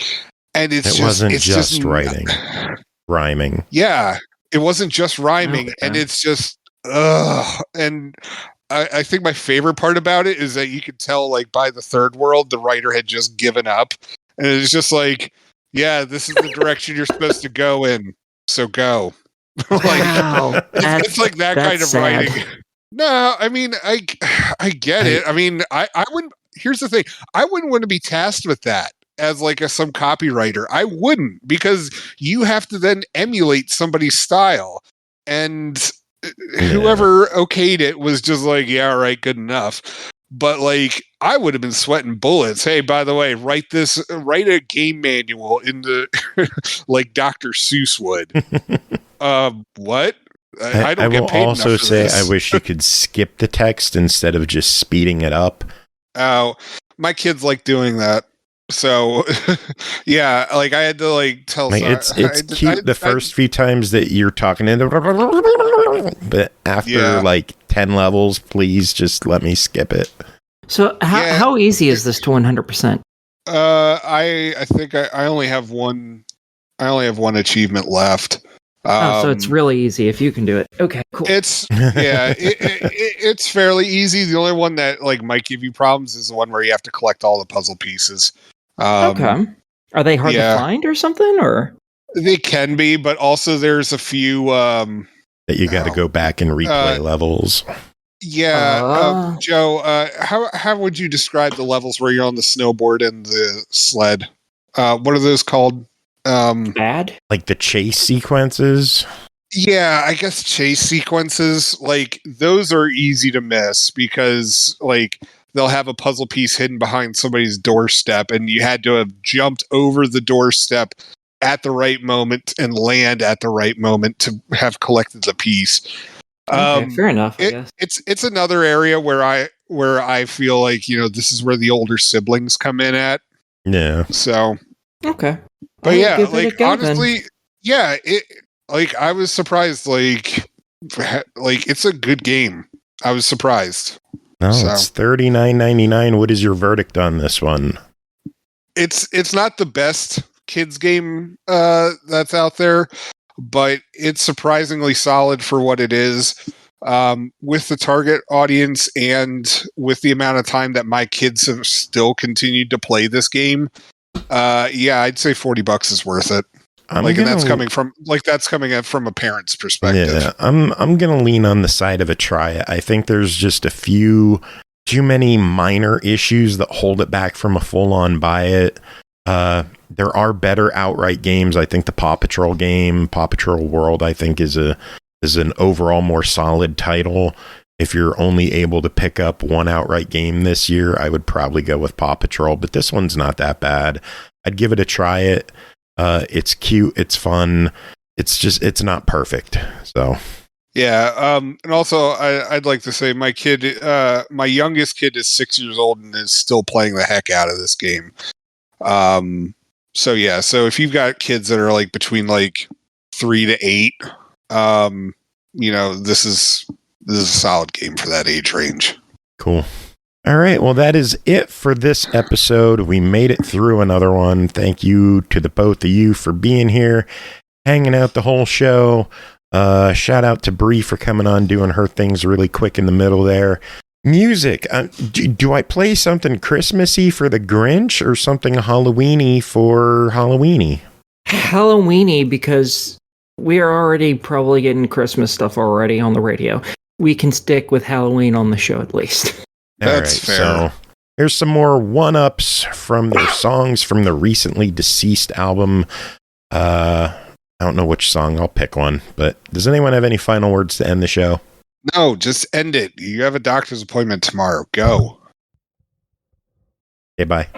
Speaker 5: and it wasn't just
Speaker 3: rhyming.
Speaker 5: Yeah, it wasn't just rhyming, and it's just and I think my favorite part about it is that you could tell, like, by the third world, the writer had just given up. And it's just like, yeah, this is the direction you're supposed to go in. So go.
Speaker 4: Wow.
Speaker 5: It's like that kind of
Speaker 4: sad.
Speaker 5: writing. No, I mean, I get it. I mean, I wouldn't. Here's the thing: I wouldn't want to be tasked with that as like some copywriter. I wouldn't, because you have to then emulate somebody's style, and whoever okayed it was just like, yeah, all right, good enough. But like, I would have been sweating bullets. Hey, by the way, write a game manual in the like Dr. Seuss would. What? I don't get paid enough for this.
Speaker 3: I will also say I wish you could skip the text instead of just speeding it up.
Speaker 5: Oh, my kids like doing that. So, yeah, like I had to like tell.
Speaker 3: Like, it's cute the first few times that you're talking into, but after like 10 levels, please just let me skip it.
Speaker 4: So how easy is this to 100%?
Speaker 5: I think I only have one. I only have one achievement left.
Speaker 4: So it's really easy if you can do it. Okay, cool.
Speaker 5: It's it's fairly easy. The only one that like might give you problems is the one where you have to collect all the puzzle pieces.
Speaker 4: Okay. Are they hard to find or something? Or
Speaker 5: they can be, but also there's a few that
Speaker 3: you got to go back and replay levels.
Speaker 5: Yeah, Joe. How would you describe the levels where you're on the snowboard and the sled? What are those called?
Speaker 4: Bad?
Speaker 3: Like the chase sequences?
Speaker 5: Yeah, I guess chase sequences, like those are easy to miss because like they'll have a puzzle piece hidden behind somebody's doorstep and you had to have jumped over the doorstep at the right moment and land at the right moment to have collected the piece.
Speaker 4: Okay, fair enough, I guess.
Speaker 5: It's another area where I feel like, you know, this is where the older siblings come in at.
Speaker 3: Yeah.
Speaker 5: So
Speaker 4: okay.
Speaker 5: But yeah, like honestly, then. Yeah, it like I was surprised. Like it's a good game. I was surprised.
Speaker 3: No, it's $39.99. What is your verdict on this one?
Speaker 5: It's not the best kids game that's out there, but it's surprisingly solid for what it is. With the target audience and with the amount of time that my kids have still continued to play this game. Yeah, I'd say $40 is worth it. That's coming from a parent's perspective.
Speaker 3: Yeah, I'm gonna lean on the side of a try it. I think there's just too many minor issues that hold it back from a full-on buy it. There are better outright games. I think the Paw Patrol game, Paw Patrol World, I think is an overall more solid title. If you're only able to pick up one outright game this year, I would probably go with Paw Patrol, but this one's not that bad. I'd give it a try it. It's cute. It's fun. It's not perfect. So,
Speaker 5: yeah. And also I'd like to say my youngest kid is 6 years old and is still playing the heck out of this game. So yeah, so if you've got kids that are like between like 3 to 8, you know, this is a solid game for that age range.
Speaker 3: Cool. All right. Well, that is it for this episode. We made it through another one. Thank you to the both of you for being here, hanging out the whole show. Shout out to Bree for coming on, doing her things really quick in the middle there. Music. Do I play something Christmassy for the Grinch or something Halloweeny for Halloweeny?
Speaker 4: Halloweeny, because we are already probably getting Christmas stuff already on the radio. We can stick with Halloween on the show at least.
Speaker 5: That's fair.
Speaker 3: So here's some more OneUps from their songs from the recently deceased album. I don't know which song. I'll pick one. But does anyone have any final words to end the show?
Speaker 5: No, just end it. You have a doctor's appointment tomorrow. Go.
Speaker 3: Okay, bye.